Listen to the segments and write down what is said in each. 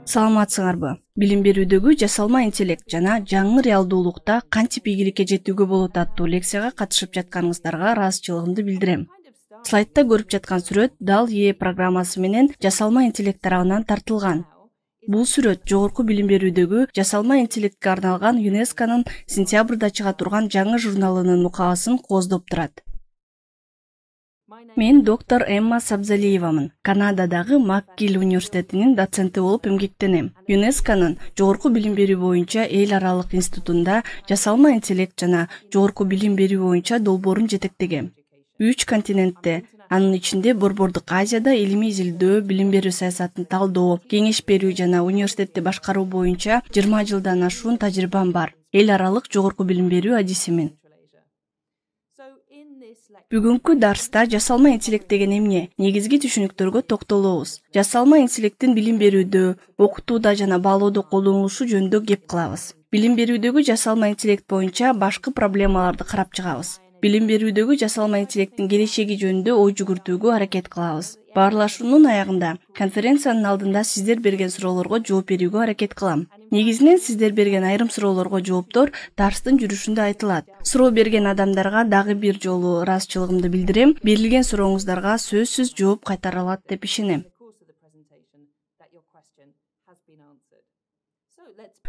Саламатсыңарбы? Билим берүүдөгү жасалма интеллект жана жаңы реалдуулукта кантип ийгиликке жетүүгө болот аттуу лекцияга катышып жатканыңыздарга ыраазычылыгымды билдирем. Слайдта көрүп жаткан сүрөт DAL-E программасы менен жасалма интеллект тарабынан тартылган. Бул сүрөт жогорку билим берүүдөгү жасалма интеллектке арналган ЮНЕСКОнун сентябрда чыга турган жаңы журналынын мукабасын кооздоп турат. Мен доктор Эмма Сабзалиевамын. Канададагы МакГилл университетинин доценти болуп эмгектенем. ЮНЕСКОнун жогорку билим берүү боюнча эл аралык институтунда жасалма интеллект жана жогорку билим берүү боюнча долбоорун жетектегем. 3 континентте, анын ичинде Борбордук Азияда илимий изилдөө, билим берүү саясатын талдоо, кеңеш берүү жана университетти башкаруу боюнча 20 жылдан ашуун тажрыйбам бар. Эл аралык жогорку билим берүү адисимин. Бүгүнкү дарста жасалма интеллект деген эмне? Негизги түшүнүктөргө токтолобуз. Жасалма интеллекттин билим берүүдө, окутууда жана баалоодо колдонулушу жөнүндө кеп кылабыз. Билим берүүдөгү жасалма интеллект боюнча башкы проблемаларды карап чыгабыз. Билим берүүдөгү жасалма интеллекттин келечеги жөнүндө ой жүгүртүүгө аракет кылабыз. Баарлашуунун аягында конференциянын алдында сиздер берген суроолорго жооп берүүгө аракет кылам. Негизинен сиздер берген айрым суроолорго жооптор дарстын жүрүшүндө айтылат. Суроо берген адамдарга дагы бир жолу ыраазычылыгымды билдирем. Берилген сурооңуздарга сөзсүз жооп кайтара алат деп ишенем.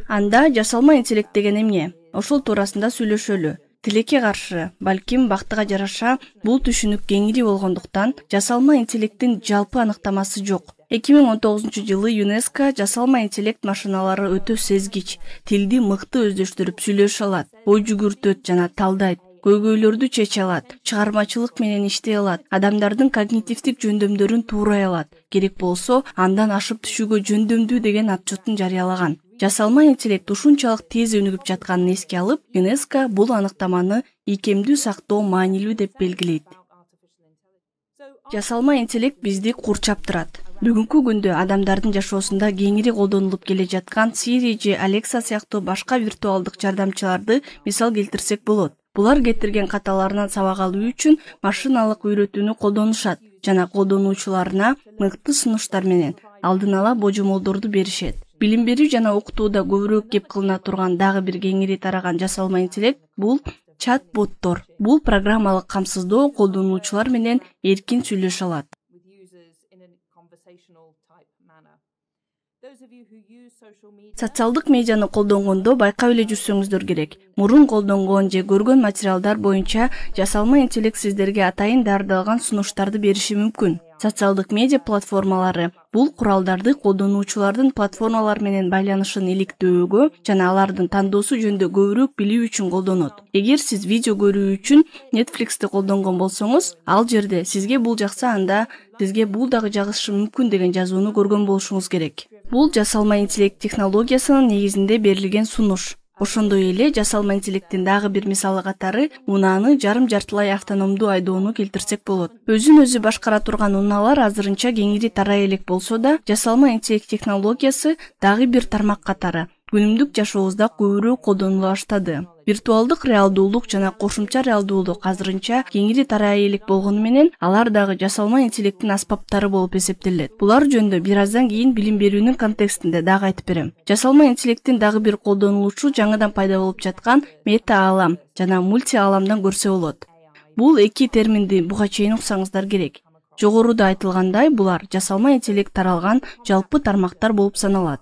Анда жасалма интеллект деген эмне? Ошол туурасында сүйлөшөлү. Тилекке каршы, балким бактыга жараша бул түшүнүк кеңири болгондуктан жасалма интеллекттин жалпы аныктамасы жок. 2019-жылы ЮНЕСКО жасалма интеллект машиналары өтө сезгич, тилди мыкты өздөштүрүп сүйлөшө алат, ой жүгүртөт жана талдайт, көйгөйлөрдү чече алат, чыгармачылык менен иштей алат, адамдардын когнитивдик жөндөмдөрүн туурай алат, керек болсо андан ашып түшүүгө жөндөмдүү деген отчетун жарыялаган. Жасалма интеллект ушунчалык тез өнүгүп жатканын эске алып, ЮНЕСКО бул аныктаманы ийкемдүү сактоо маанилүү деп белгилейт. Жасалма интеллект бизди курчап турат. Бүгүнкү күндө адамдардын жашоосунда кеңири колдонулуп келе жаткан Siri же Alexa сыяктуу башка виртуалдык жардамчыларды мисал келтирсек болот. Булар кетирген каталарынан сабак алуу үчүн машиналык үйрөтүүнү колдонушат жана колдонуучуларына мыкты сунуштар менен алдын ала божомолдорду беришет. Билим берүү жана окутууда көбүрөөк кеп кылына турган дагы бир кеңири тараган жасалма интеллект бул чат-боттор. Бул программалык камсыздоо колдонуучулар менен эркин сүйлөшө алат. Социалдык медианы колдонгондо байкап эле жүрсөңүздөр керек. Мурун колдонгон же көргөн материалдар боюнча жасалма интеллект сиздерге атайын даярдалган сунуштарды бериши мүмкүн. Социалдык медиа платформалары бул куралдарды колдонуучулардын платформалар менен байланышын иликтөөгө жана алардын тандоосу жөнүндө көбүрөөк билүү үчүн колдонот. Эгер сиз видео көрүү үчүн Netflix'ти колдонгон болсоңуз, ал жерде сизге бул жакса, анда сизге бул дагы жагышы мүмкүн деген жазууну көргөн болушуңуз керек. Бул жасалма интеллект технологиясынын негизинде берилген сунуш. Ошондой эле жасалма интеллекттин дагы бир мисалы катары унааны жарым-жартылай автономдуу айдоону келтирсек болот. Өзүн өзү башкара турган унаалар азырынча кеңири тарай элек болсо да, жасалма интеллект технологиясы дагы бир тармак катары күнүмдүк жашообузда көбүрөөк колдонула баштады. Виртуалдык реалдуулук жана кошумча реалдуулук азырынча кеңири тарай элек болгону менен алар дагы жасалма интеллекттин аспаптары болуп эсептелет. Булар жөнүндө бир аздан кийин билим берүүнүн контекстинде дагы айтып берем. Жасалма интеллекттин дагы бир колдонулушу жаңыдан пайда болуп жаткан мета-аалам жана мульти-ааламдан көрсө болот. Бул эки терминди буга чейин уксаңыздар керек. Жогоруда айтылгандай, булар жасалма интеллект таралган жалпы тармактар болуп саналат.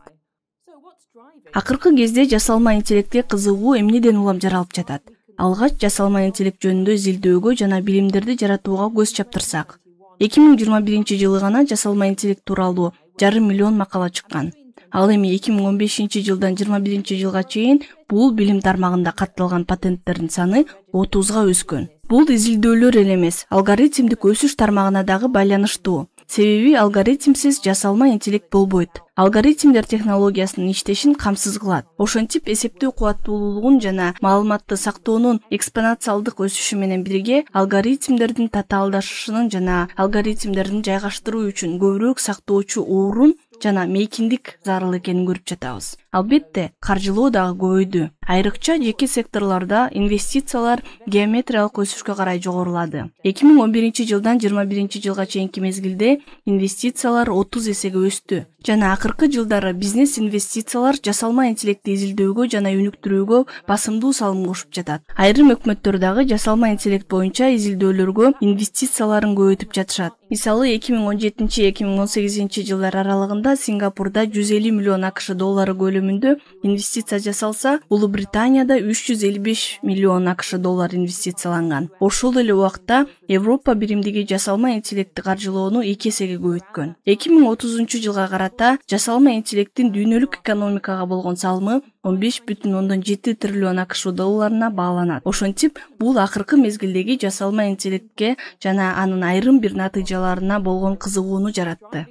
Акыркы кезде жасалма интеллектке кызыгуу эмнеден улам жаралып жатат? Алгач жасалма интеллект жөнүндө изилдөөгө жана билимдерди жаратууга көз чаптырсак, 2021-жылы гана жасалма интеллект тууралуу 500 миллион макала чыккан. Ал эми 2015-жылдан 2021-жылга чейин бул билим тармагында катталган патенттердин саны 30га өскөн. Бул изилдөөлөр эле эмес, алгоритмдик өсүш тармагына дагы байланыштуу. Себеби алгоритмсиз жасалма интеллект болбойт. Алгоритмдер технологиясынын иштешин камсыз кылат. Ошентип эсептөө кубаттуулугун жана маалыматты сактоонун экспоненциалдык өсүшү менен бирге алгоритмдердин татаалдашышынын жана алгоритмдердин жайгаштыруу үчүн көбүрөөк сактоочу орун жана мейкиндик зарыл экенин көрүп жатабыз. Албетте, каржылоо дагы көбөйдү. Айрыкча жеке секторлордо инвестициялар геометриялык өсүшкө карай жогорулады. 2011 жылдан 2021 жылга чейинки мезгилде инвестициялар 30 эсеге өстү. Жана акыркы жылдары бизнес инвестициялар жасалма интеллектти изилдөөгө жана өнүктүрүүгө басымдуу салым кошуп жатат. Айрым өкмөттөр дагы жасалма интеллект боюнча изилдөөлөргө инвестицияларын көбөйтүп жатышат. Мисалы 2017-2018 жылдар аралыгында Сингапурда 150 миллион АКШ доллары көлөмүндө инвестиция жасалса, Улуу Британияда 355 миллион АКШ доллар инвестицияланган. Ошол эле убакта Европа биримдиги жасалма интеллектти каржылоону 2 эсеге көбөйткөн. 2030 жылга карата жасалма интеллекттин дүйнөлүк экономикага болгон салымы 15,7 триллион АКШ долларына бааланат. Ошентип, бул акыркы мезгилдеги жасалма интеллектке жана анын айрым бир натыйжаларына болгон кызыгууну жаратты.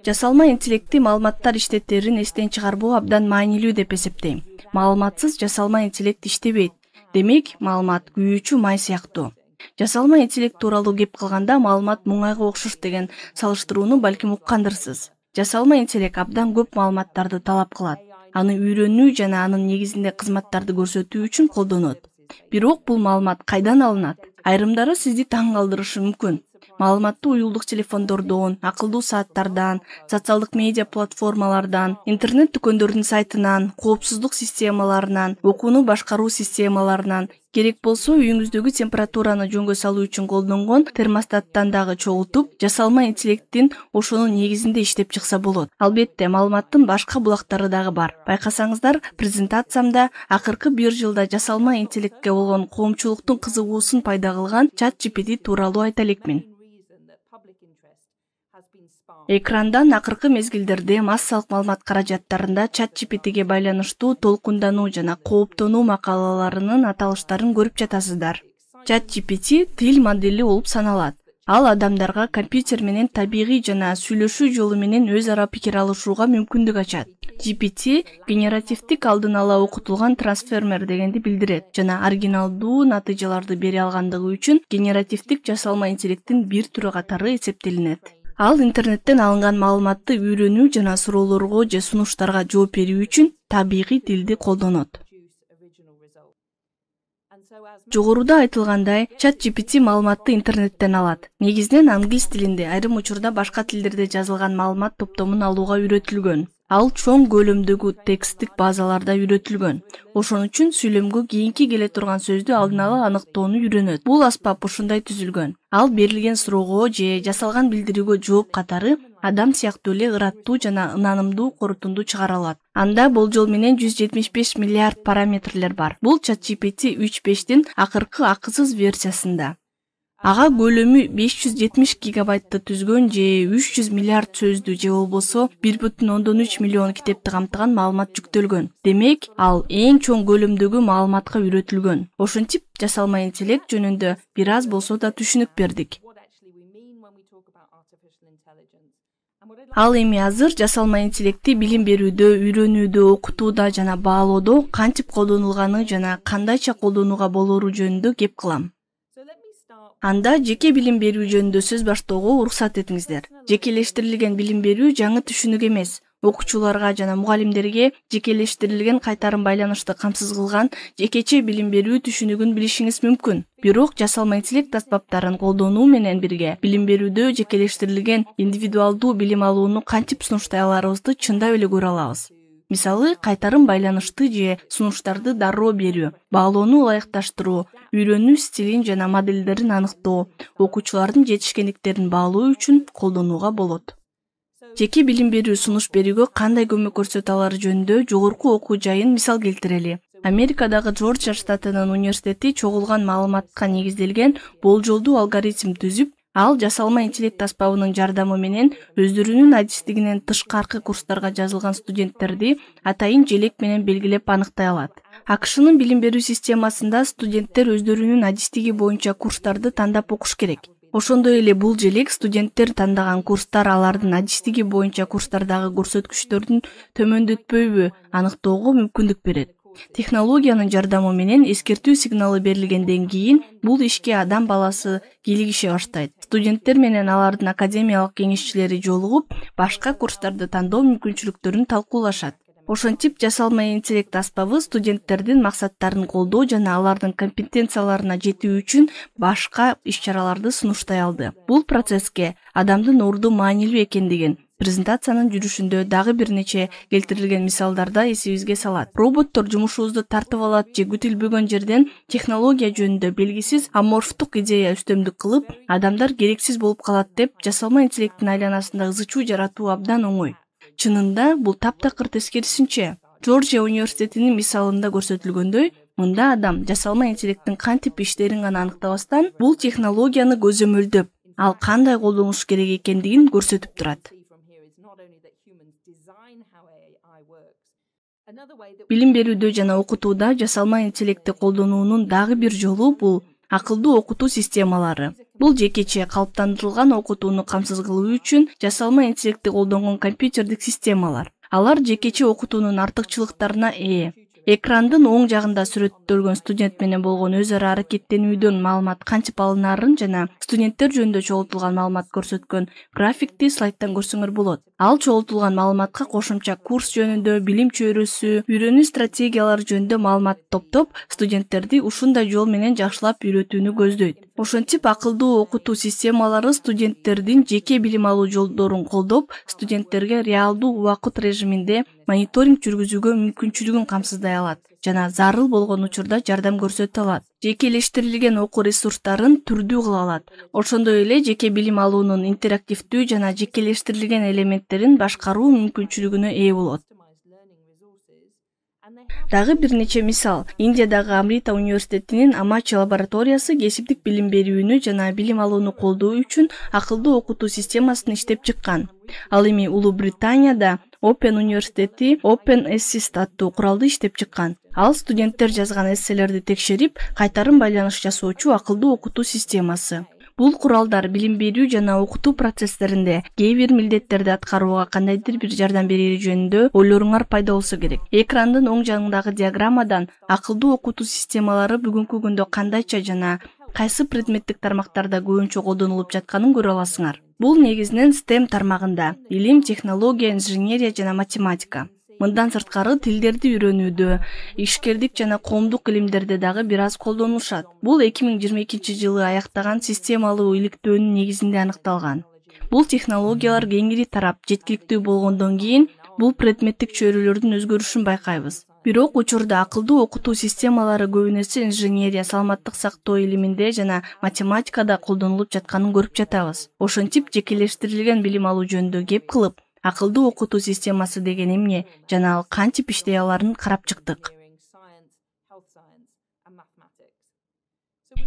Жасалма интеллекти маалыматтар иштеттерин эстен чыгарбоо абдан маанилүү деп эсептейм. Маалыматсыз жасалма интеллект иштебейт. Демек, маалымат күйүүчү май сыяктуу. Жасалма интеллект тууралуу кеп кылганда маалымат муңайга окшош деген салыштырууну балким уккандырсыз. Жасалма интеллект абдан көп маалыматтарды талап кылат. Аны үйрөнүү жана анын негизинде кызматтарды көрсөтүү үчүн колдонот. Бирок бул маалымат кайдан алынат? Айрымдары сизди таң калтырышы мүмкүн. Маалыматты уюлдук телефондордон, акылдуу сааттардан, социалдык медиа платформалардан, интернет дүкөндөрдүн сайтынан, коопсуздук системаларынан, окууну башкаруу системаларынан, керек болсо үйүңүздөгү температураны жөнгө салуу үчүн колдонгон термостаттан дагы чогултуп, жасалма интеллекттин ошонун негизинде иштеп чыкса болот. Албетте, маалыматтын башка булактары дагы бар. Байкасаңыздар, презентациямда акыркы 1 жылда жасалма интеллектке болгон коомчулуктун кызыгуусун пайда кылган ChatGPT тууралуу айта элекмин. Экрандан акыркы мезгилдерде массалык маалымат каражаттарында ChatGPTге байланыштуу толкундануу жана кооптонуу макалаларынын аталыштарын көрүп жатасыздар. ChatGPT тил модели болуп саналат. Ал адамдарга компьютер менен табигый жана сүйлөшүү жолу менен өз ара пикир алышууга мүмкүндүк ачат. GPT генеративдик алдын ала окутулган трансформер дегенди билдирет жана оригиналдуу натыйжаларды бере алгандыгы үчүн генеративдик жасалма интеллекттин бир түрү катары эсептелинет. Ал интернеттен алынган маалыматты үйрөнүү жана суроолорго же сунуштарга жооп берүү үчүн табигый тилди колдонот. Жогоруда айтылгандай, ChatGPT маалыматты интернеттен алат. Негизинен англис тилинде, айрым учурда башка тилдерде жазылган маалымат топтомун алууга үйрөтүлгөн. Ал чоң көлөмдөгү тексттик базаларда үйрөтүлгөн. Ошон үчүн сүйлөмгө кийинки келе турган сөздү алдын ала аныктоону үйрөнөт. Бул аспап ушундай түзүлгөн. Ал берилген суроого же жасалган билдирүүгө жооп катары адам сыяктуу эле ыраттуу жана ынанымдуу корутунду чыгара алат. Анда болжол менен 175 миллиард параметрлер бар. Бул ChatGPT 3.5-тин акыркы акысыз версиясында. Ага көлөмү 570 гигабайтты түзгөн же 300 миллиард сөздү же болбосо 1,3 миллион китепти камтыган маалымат жүктөлгөн. Демек, ал эң чоң көлөмдөгү маалыматка үйрөтүлгөн. Ошентип, жасалма интеллект жөнүндө бир аз болсо да түшүнүк бердик. Ал эми азыр жасалма интеллекти билим берүүдө, үйрөнүүдө, окутууда жана баалоодо кантип колдонулганы жана кандайча колдонууга болору жөнүндө кеп кылам. Анда жеке билим берүү жөнүндө сөз баштоого уруксат этиңиздер. Жекелештирилген билим берүү жаңы түшүнүк эмес. Окуучуларга жана мугалимдерге жекелештирилген кайтарым байланышты камсыз кылган жекече билим берүү түшүнүгүн билишиңиз мүмкүн. Бирок жасалма интеллект аспаптарын колдонуу менен бирге билим берүүдө жекелештирилген индивидуалдуу билим алууну кантип сунуштай аларыбызды чындап эле көрө алабыз. Мисалы, кайтарым байланышты же сунуштарды дароо берүү, баалоону ылайыкташтыруу, үйрөнүү стилин жана модельдерин аныктоо, окуучулардын жетишкендиктерин баалоо үчүн колдонууга болот. Жеке билим берүү сунуш берүүгө кандай көмөк көрсөтө алары жөнүндө жогорку окуу жайын мисал келтирели. Америкадагы Джорджия штатынын университети чогулган маалыматка негизделген болжолдуу алгоритм түзүп, ал жасалма интеллект аспабынын жардамы менен өздөрүнүн адистигинен тышкаркы курстарга жазылган студенттерди атайын желек менен белгилеп аныктай алат. АКШнын билим берүү системасында студенттер өздөрүнүн адистиги боюнча курстарды тандап окуш керек. Ошондой эле бул желек студенттер тандаган курстар алардын адистиги боюнча курстардагы көрсөткүчтөрдүн төмөндөтпөйбү аныктоого мүмкүндүк берет. Технологиянын жардамы менен эскертүү сигналы берилгенден кийин бул ишке адам баласы кийлигише баштайт. Студенттер менен алардын академиялык кеңешчилери жолугуп, башка курстарды тандоо мүмкүнчүлүктөрүн талкуулашат. Ошентип жасалма интеллект аспабы студенттердин максаттарын колдоо жана алардын компетенцияларына жетүү үчүн башка иш-чараларды сунуштай алды. Бул процесске адамдын орду маанилүү экендигин презентациянын жүрүшүндө дагы бир нече келтирилген мисалдарда эсибизге салат. Роботтор жумушубузду тартып алат же күтүлбөгөн жерден технология жөнүндө белгисиз аморфтук идея үстөмдүк кылып, адамдар керексиз болуп калат деп жасалма интеллекттин айланасында ызы-чуу жаратуу абдан оңой. Чынында бул таптакыр тескерисинче. Жоржия университетинин мисалында көрсөтүлгөндөй, мында адам жасалма интеллекттин кантип иштерин гана аныктабастан, бул технологияны көзөмөлдөп, ал кандай колдонулуш керек экендигин көрсөтүп турат. Билим берүүдө жана окутууда жасалма интеллектти колдонуунун дагы бир жолу бул акылдуу окутуу системалары. Бул жекече калыптандырылган окутууну камсыз кылуу үчүн жасалма интеллектти колдонгон компьютердик системалар. Алар жекече окутуунун артыкчылыктарына ээ. Экрандын оң жагында сүрөттөлгөн студент менен болгон өз ара аракеттенүүдөн маалымат кантип алынаарын жана студенттер жөнүндө чогултулган маалымат көрсөткөн графикти слайдтан көрсөңөр болот. Ал чогултулган маалыматка кошумча курс жөнүндө, билим чөйрөсү, үйрөнүү стратегиялары жөнүндө маалымат топтоп, студенттерди ушундай жол менен жакшылап үйрөтүүнү көздөйт. Ошентип акылдуу окутуу системалары студенттердин жеке билим алуу жолдорун колдоп, студенттерге реалдуу убакыт режиминде мониторинг жүргүзүүгө мүмкүнчүлүгүн камсыздай алат жана зарыл болгон учурда жардам көрсөтө алат. Жекелештирилген окуу ресурстарын түрдүү кыла алат. Ошондой эле жеке билим алуунун интерактивдүү жана жекелештирилген элементтерин башкаруу мүмкүнчүлүгүнө ээ болот. Дагы бир нече мисал. Индиядагы Амрита университетинин Амачи лабораториясы кесиптик билим берүүнү жана билим алууну колдоо үчүн акылдуу окутуу системасын иштеп чыккан. Ал эми Улуу Британияда Open университети Open Assist аттуу куралды иштеп чыккан. Ал студенттер жазган эсселерди текшерип, кайтарым байланыш жасоочу акылдуу окутуу системасы. Бул куралдар билим берүү жана окутуу процесстеринде кээ бир милдеттерди аткарууга кандайдыр бир жардам берери жөнүндө ойлоруңар пайда болсо керек. Экрандын оң жагындагы диаграммадан акылдуу окутуу системалары бүгүнкү күндө кандайча жана кайсы предметтик тармактарда көбүнчө колдонулуп жатканын көрө аласыңар. Бул негизинен STEM тармагында: илим, технология, инженерия жана математика. Мындан сырткары тилдерди үйрөнүүдө, ишкердик жана коомдук илимдерде дагы бир аз колдонулушат. Бул 2022-жылы аяктаган системалуу иликтөөнүн негизинде аныкталган. Бул технологиялар кеңири тарап, жеткиликтүү болгондон кийин бул предметтик чөйрөлөрдүн өзгөрүшүн байкайбыз. Бирок учурда акылдуу окутуу системалары көбүнесе инженерия, саламаттык сактоо илиминде жана математикада колдонулуп жатканын көрүп жатабыз. Ошентип жекелештирилген билим алуу жөнүндө кеп кылып, акылдуу окутуу системасы деген эмне жана ал кантип иштей аларын карап чыктык.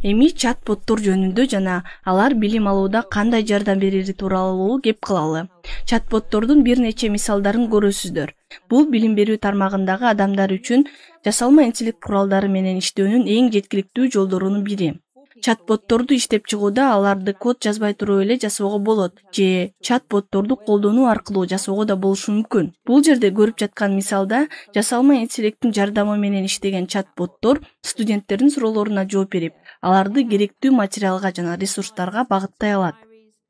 Эми чат-боттор жөнүндө жана алар билим алууда кандай жардам берери тууралуу кеп кылалы. Чат-боттордун бир нече мисалдарын көрөсүздөр. Бул билим берүү тармагындагы адамдар үчүн жасалма интеллект куралдары менен иштөөнүн эң жеткиликтүү жолдорунун бири. Чат-ботторду иштеп чыгууда аларды код жазбай туруп эле жасоого болот же чат-ботторду колдонуу аркылуу жасоого да болушу мүмкүн. Бул жерде көрүп жаткан мисалда жасалма интеллекттин жардамы менен иштеген чат-боттор студенттердин суроолоруна жооп берип, аларды керектүү материалга жана ресурстарга багыттай алат.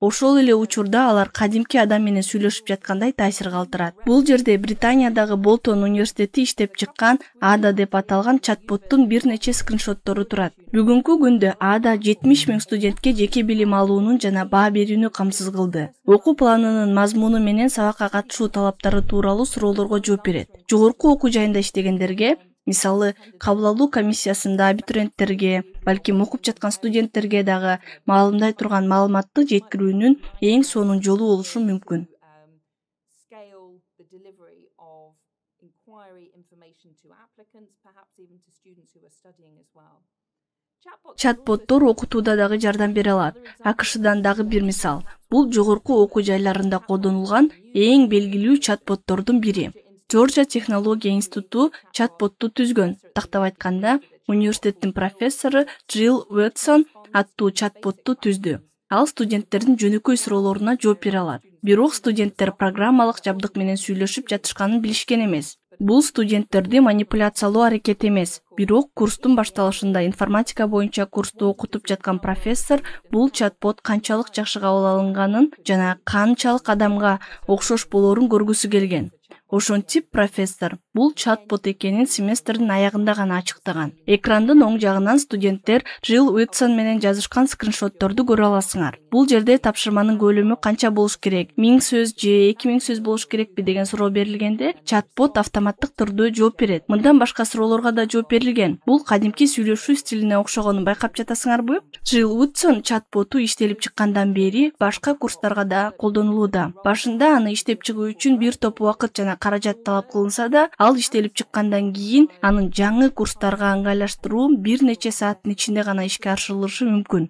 Ошол эле учурда алар кадимки адам менен сүйлөшүп жаткандай таасир калтырат. Бул жерде Британиядагы Болтон университети иштеп чыккан Ада деп аталган чат-боттун бир нече скриншоттору турат. Бүгүнкү күндө Ада 70 000 студентке жеке билим алуунун жана баа берүүнү камсыз кылды. Окуу планынын мазмуну менен сабакка катышуу талаптары тууралуу суроолорго жооп берет. Жогорку окуу жайында иштегендерге, мисалы, кабыл алуу комиссиясында абитуриенттерге, балким окуп жаткан студенттерге дагы маалымдай турган маалыматты жеткирүүнүн эң сонун жолу болушу мүмкүн. Чат-боттор окутууда дагы жардам бере алат. АКШдан дагы бир мисал. Бул жогорку окуу жайларында колдонулган эң белгилүү чат-боттордун бири. Жоржия технология институту чат-ботту түзгөн. Тактап айтканда, университеттин профессору Джилл Уотсон аттуу чат-ботту түздү. Ал студенттердин жөнөкөй суроолоруна жооп бере алат. Бирок студенттер программалык жабдык менен сүйлөшүп жатышканын билишкен эмес. Бул студенттерди манипуляциялоо аракети эмес. Бирок курстун башталышында информатика боюнча курсту окутуп жаткан профессор бул чат-бот канчалык жакшы кабыл алынганын жана канчалык адамга окшош болоорун көргүсү келген. Ошентип профессор бул чат-бот экенин семестрдин аягында гана ачыктаган. Экрандын оң жагынан студенттер Джилл Уитсон менен жазышкан скриншотторду көрө аласыңар. Бул жерде тапшырманын көлөмү канча болуш керек? 1000 сөз же 2000 сөз болуш керекпи деген суроо берилгенде, чат-бот автоматтык түрдө жооп берет. Мындан башка суроолорго да жооп берилген. Бул кадимки сүйлөшүү стилине окшогонун байкап жатасыңарбы? Джилл Уитсон чат-боту иштелип чыккандан бери башка курстарга да колдонулууда. Башында аны иштеп чыгуу үчүн бир топ убакыт жана каражат талап кылынса да, ал иштелип чыккандан кийин анын жаңы курстарга ыңгайлаштыруу бир нече сааттын ичинде гана ишке ашырылышы мүмкүн.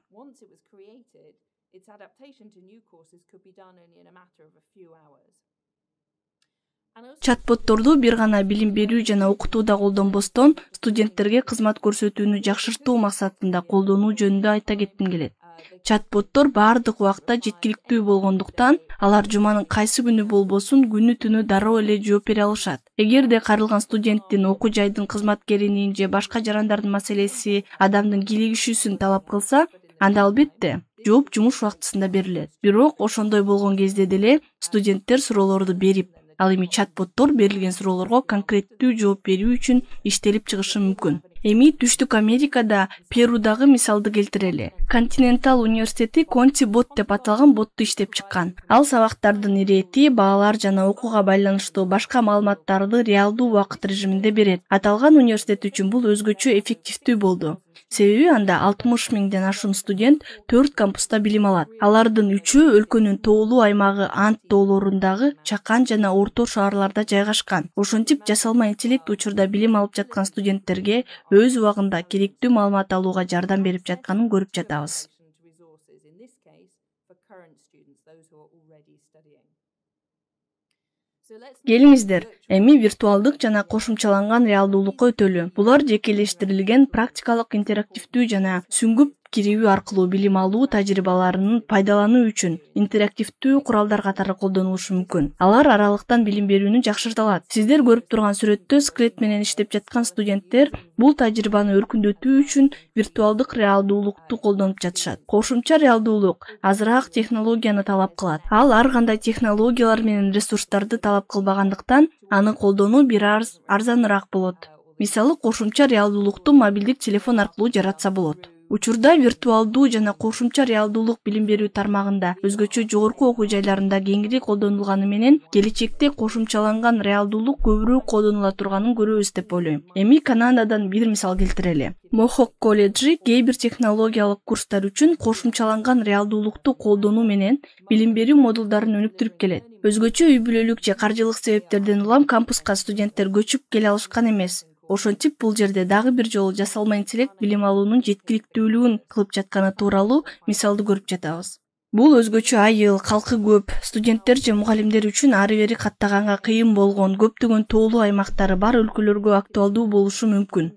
Чат-ботторду бир гана билим берүү жана окутууда колдонбостон, студенттерге кызмат көрсөтүүнү жакшыртуу максатында колдонуу жөнүндө айта кетким келет. Чат-боттор баардык убакта жеткиликтүү болгондуктан, алар жуманын кайсы күнү болбосун күнү-түнү дароо эле жооп бере алышат. Эгерде карылган студенттин, окуу жайдын кызматкеринин же башка жарандардын маселеси адамдын кийлигишүүсүн талап кылса, анда албетте жооп жумуш убактысында берилет. Бирок ошондой болгон кезде деле студенттер суроолорду берип, ал эми чат-боттор берилген суроолорго конкреттүү жооп берүү үчүн иштелип чыгышы мүмкүн. Эми Түштүк Америкада Перудагы мисалды келтирели. Континентал университети Конти бот деп аталган ботту иштеп чыккан. Ал сабактардын ирети, баалар жана окууга байланыштуу башка маалыматтарды реалдуу убакыт режиминде берет. Аталган университет үчүн бул өзгөчө эффективдүү болду. Себеби анда 60 миңден ашуун студент 4 кампуста билим алат. Алардын 3-өө өлкөнүн тоолуу аймагы Ант тоолорундагы чакан жана орто шаарларда жайгашкан. Ошентип жасалма интеллект учурда билим алып жаткан студенттерге өз убагында керектүү маалымат алууга жардам берип жатканын көрүп жатабыз. Келиңиздер, эми виртуалдык жана кошумчаланган реалдуулукка өтөлү. Булар жекелештирилген практикалык интерактивдүү жана сүңгүп кирүү аркылуу билим алуу тажрыйбаларын пайдалануу үчүн интерактивдүү куралдар катары колдонулушу мүмкүн. Алар аралыктан билим берүүнү жакшырта. Сиздер көрүп турган сүрөттө скрет менен иштеп жаткан студенттер бул тажрыйбаны өркүндөтүү үчүн виртуалдык реалдуулукту колдонуп жатышат. Кошумча реалдуулук азыраак технологияны талап кылат. Ал ар кандай технологиялар менен ресурстарды талап кылбагандыктан аны колдонуу бир арзаныраак болот. Мисалы, кошумча реалдуулукту мобилдик телефон аркылуу жаратса болот. Учурда виртуалдуу жана кошумча реалдуулук билим берүү тармагында өзгөчө жогорку окуу жайларында кеңири колдонулганы менен, келечекте кошумчаланган реалдуулук көбүрөөк колдонула турганын көрөбүз деп ойлойм. Эми Канададан бир мисал келтирели. Mohawk колледжи кээ бир технологиялык курстар үчүн кошумчаланган реалдуулукту колдонуу менен билим берүү модулдарын өнүктүрүп келет. Өзгөчө үй бүлөлүк же каржылык себептерден улам кампуска студенттер көчүп келе алышкан эмес. Ошентип бул жерде дагы бир жолу жасалма интеллект билим алуунун жеткиликтүүлүгүн кылып жатканы тууралуу мисалды көрүп жатабыз. Бул өзгөчө айыл, калкы көп, студенттер же мугалимдер үчүн ары бери каттаганга кыйын болгон көптөгөн тоолуу аймактары бар өлкөлөргө актуалдуу болушу мүмкүн.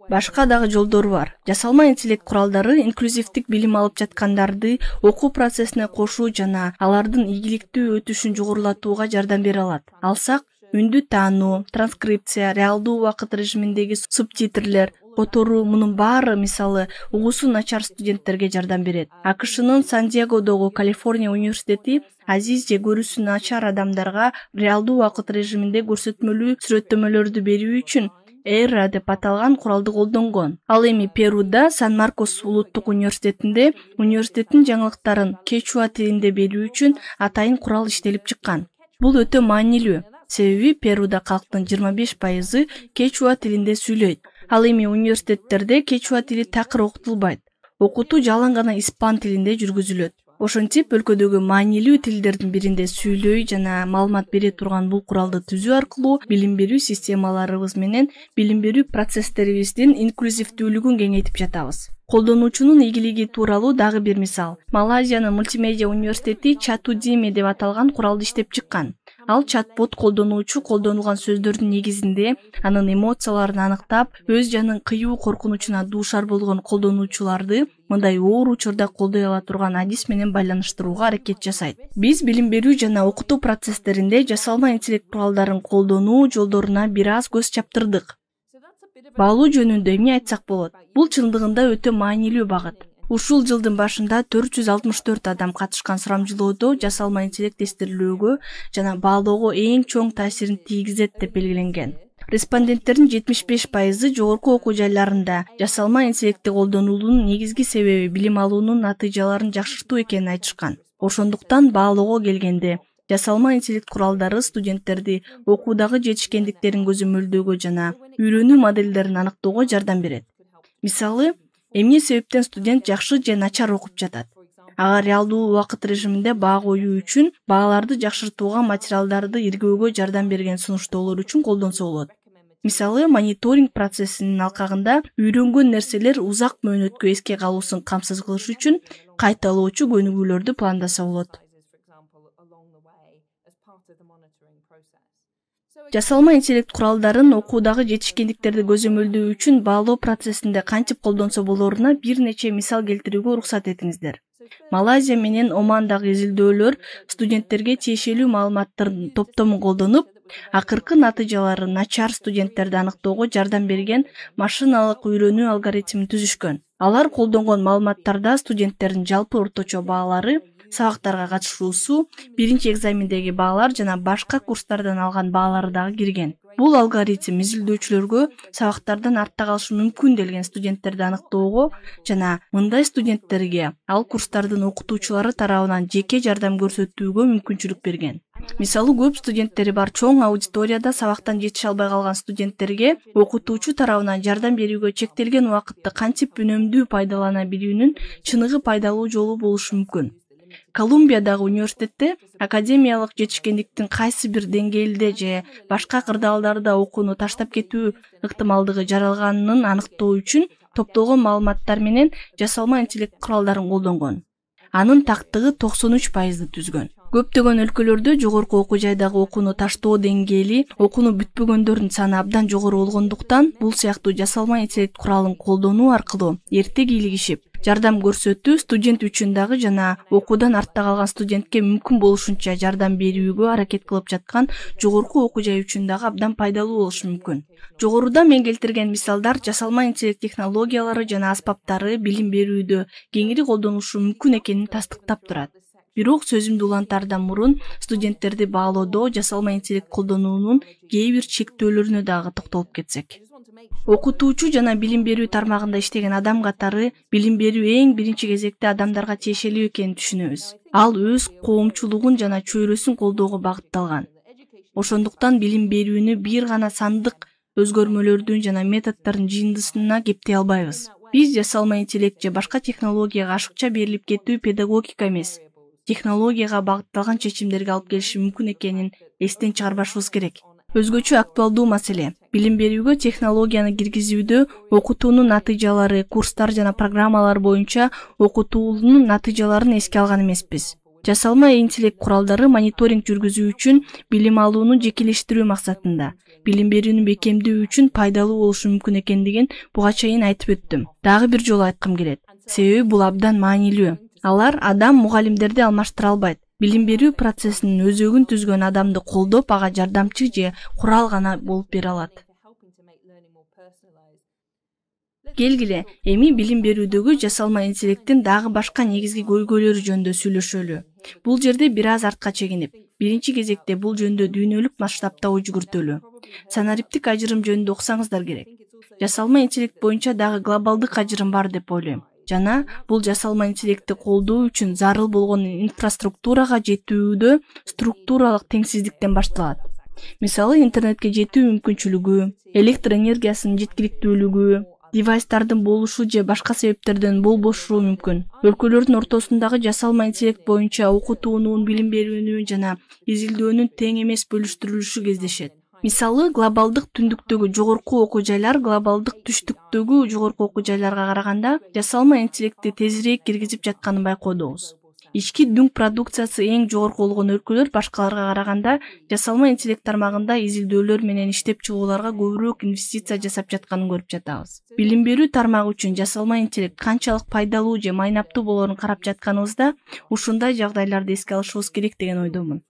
Башка дагы жолдору бар. Жасалма интеллект куралдары инклюзивдик билим алып жаткандарды окуу процессине кошуу жана алардын ийгиликтүү өтүшүн жогорулатууга жардам бере алат. Алсак, үндү таануу, транскрипция, реалдуу убакыт режиминдеги субтитрлер, которуу, мунун баары мисалы угуусу начар студенттерге жардам берет. АКШнын Сан-Диегодогу Калифорния университети азиз же көрүүсү начар адамдарга реалдуу убакыт режиминде көрсөтмөлүү сүрөттөмөлөрдү берүү үчүн Эра деп аталган куралды колдонгон. Ал эми Перуда Сан-Маркос улуттук университетинде университеттин жаңылыктарын кечуа тилинде берүү үчүн атайын курал иштелип чыккан. Бул өтө маанилүү, себеби Перуда калктын 25% кечуа тилинде сүйлөйт. Ал эми университеттерде кечуа тили такыр окутулбайт. Окутуу жалаң гана испан тилинде жүргүзүлөт. Ошентип өлкөдөгү маанилүү тилдердин биринде сүйлөй жана маалымат бере турган бул куралды түзүү аркылуу билим берүү системаларыбыз менен билим берүү процесстерибиздин инклюзивдүүлүгүн кеңейтип жатабыз. Колдонуучунун ийгилиги тууралуу дагы бир мисал. Малайзиянын мультимедиа университети Чатудиме деп аталган куралды иштеп чыккан. Ал чатбот колдонуучу колдонулган сөздөрдүн негизинде анын эмоцияларын аныктап, өз жанын кыюу коркунучуна дуушар болгон колдонуучуларды мындай оор учурда колдой ала турган адис менен байланыштырууга аракет жасайт. Биз билим берүү жана окутуу процесстеринде жасалма интеллект куралдарын колдонуу жолдоруна бир аз көз чаптырдык. Баалоо жөнүндө эмне айтсак болот? Бул чындыгында өтө маанилүү багыт. Ушул жылдын башында 464 адам катышкан сурамжылоодо жасалма интеллект тестирлөөгө жана баалоого эң чоң таасирин тийгизет деп белгиленген. Респонденттердин 75% жогорку окуу жайларында жасалма интеллектти колдонуунун негизги себеби билим алуунун натыйжаларын жакшыртуу экенин айтышкан. Ошондуктан баалоого келгенде жасалма интеллект куралдары студенттерди окуудагы жетишкендиктерин көзөмөлдөөгө жана үйрөнүү модельдерин аныктоого жардам берет. Мисалы, эмне себептен студент жакшы же начар окуп жатат? Ага реалдуу убакыт режиминде баа коюу үчүн бааларды жакшыртууга материалдарды иргөөгө жардам берген сунуштоолор үчүн колдонсо болот. Мисалы, мониторинг процессинин алкагында үйрөнгөн нерселер узак мөөнөткө эске калуусун камсыз кылыш үчүн кайталоочу көнүгүүлөрдү пландаса болот. Жасалма интеллект куралдарын окуудагы жетишкендиктерди көзөмөлдөө үчүн баалоо процессинде кантип колдонсо болоруна бир нече мисал келтирүүгө уруксат этиңиздер. Малайзия менен Омандагы изилдөөлөр студенттерге тиешелүү маалыматтардын топтомун колдонуп, акыркы натыйжалары начар студенттерди аныктоого жардам берген машиналык үйрөнүү алгоритмин түзүшкөн. Алар колдонгон маалыматтарда студенттердин жалпы орточо баалары, сабактарга катышуусу, биринчи экзамендеги баалар жана башка курстардан алган баалары дагы кирген. Бул алгоритм изилдөөчүлөргө сабактардан артта калышы мүмкүн делген студенттерди аныктоого жана мындай студенттерге ал курстардын окутуучулары тарабынан жеке жардам көрсөтүүгө мүмкүнчүлүк берген. Мисалы, көп студенттери бар чоң аудиторияда сабактан жетише албай калган студенттерге окутуучу тарабынан жардам берүүгө чектелген убакытты кантип үнөмдүү пайдалана билүүнүн чыныгы пайдалуу жолу болушу мүмкүн. Колумбиядагы университетте академиялык жетишкендиктин кайсы бир деңгээлде же башка кырдаалдарда окууну таштап кетүү ыктымалдыгы жаралганын аныктоо үчүн топтолгон маалыматтар менен жасалма интеллект куралдарын колдонгон. Анын тактыгы 93% түзгөн. Көптөгөн өлкөлөрдө жогорку окуу жайдагы окууну таштоо деңгээли, окууну бүтпөгөндөрдүн саны абдан жогору болгондуктан, бул сыяктуу жасалма интеллект куралын колдонуу аркылуу эрте кийлигишип, жардам көрсөтүү студент үчүн дагы жана окуудан артта калган студентке мүмкүн болушунча жардам берүүгө аракет кылып жаткан жогорку окуу жай үчүн дагы абдан пайдалуу болушу мүмкүн. Жогоруда мен келтирген мисалдар жасалма интеллект технологиялары жана аспаптары билим берүүдө кеңири колдонулушу мүмкүн экенин тастыктап турат. Бирок сөзүмдү улантаардан мурун студенттерди баалоодо жасалма интеллект колдонуунун кээ бир чектөөлөрүнө дагы токтолуп кетсек. Окутуучу жана билим берүү тармагында иштеген адам катары билим берүү эң биринчи кезекте адамдарга тиешелүү экенин түшүнөбүз. Ал өз коомчулугун жана чөйрөсүн колдоого багытталган. Ошондуктан билим берүүнү бир гана сандык өзгөрмөлөрдүн жана методдордун жыйындысына кептей албайбыз. Биз жасалма интеллект же башка технологияга ашыкча берилип кетүү педагогика эмес, технологияга багытталган чечимдерге алып келиши мүмкүн экенин эстен чыгарбашыбыз керек. Өзгөчө актуалдуу маселе. Билим берүүгө технологияны киргизүүдө окутуунун натыйжалары, курстар жана программалар боюнча окутуунун натыйжаларын эске алган эмеспиз. Жасалма интеллект куралдары мониторинг жүргүзүү үчүн билим алууну жекелештирүү максатында, билим берүүнү бекемдөө үчүн пайдалуу болушу мүмкүн экендигин буга чейин айтып өттүм. Дагы бир жолу айткым келет. Себеби бул абдан маанилүү. Алар адам мугалимдерди алмаштыра албайт. Билим берүү процессинин өзөгүн түзгөн адамды колдоп, ага жардамчы же курал гана болуп бере алат. Келгиле, эми билим берүүдөгү жасалма интеллекттин дагы башка негизги көйгөйлөрү жөнүндө сүйлөшөлү. Бул жерде бир аз артка чегинип, биринчи кезекте бул жөнүндө дүйнөлүк масштабта ой жүгүртөлү. Санариптик ажырым жөнүндө окусаңыздар керек. Жасалма интеллект боюнча дагы глобалдык ажырым бар деп ойлойм. Жана бул жасалма интеллектти колдоо үчүн зарыл болгон инфраструктурага жетүүдө структуралык теңсиздиктен башталат. Мисалы, интернетке жетүү мүмкүнчүлүгү, электр энергиясынын жеткиликтүүлүгү, девайстардын болушу же башка себептерден болбошу мүмкүн. Өлкөлөрдүн ортосундагы жасалма интеллект боюнча окутуунун, билим берүүнүн жана изилдөөнүн тең эмес бөлүштүрүлүшү кездешет. Мисалы, глобалдык түндүктөгү жогорку окуу жайлар глобалдык түштүктөгү жогорку окуу жайларга караганда жасалма интеллектти тезирээк киргизип жатканын байкоодобуз. Ички дүң продукциясы эң жогорку болгон өлкөлөр башкаларга караганда жасалма интеллект тармагында изилдөөлөр менен иштеп чыгууларга көбүрөөк инвестиция жасап жатканын көрүп жатабыз. Билим берүү тармагы үчүн жасалма интеллект канчалык пайдалуу же майнаптуу болоорун карап жатканыбызда ушундай жагдайларды эске алышыбыз керек деген ойдомун.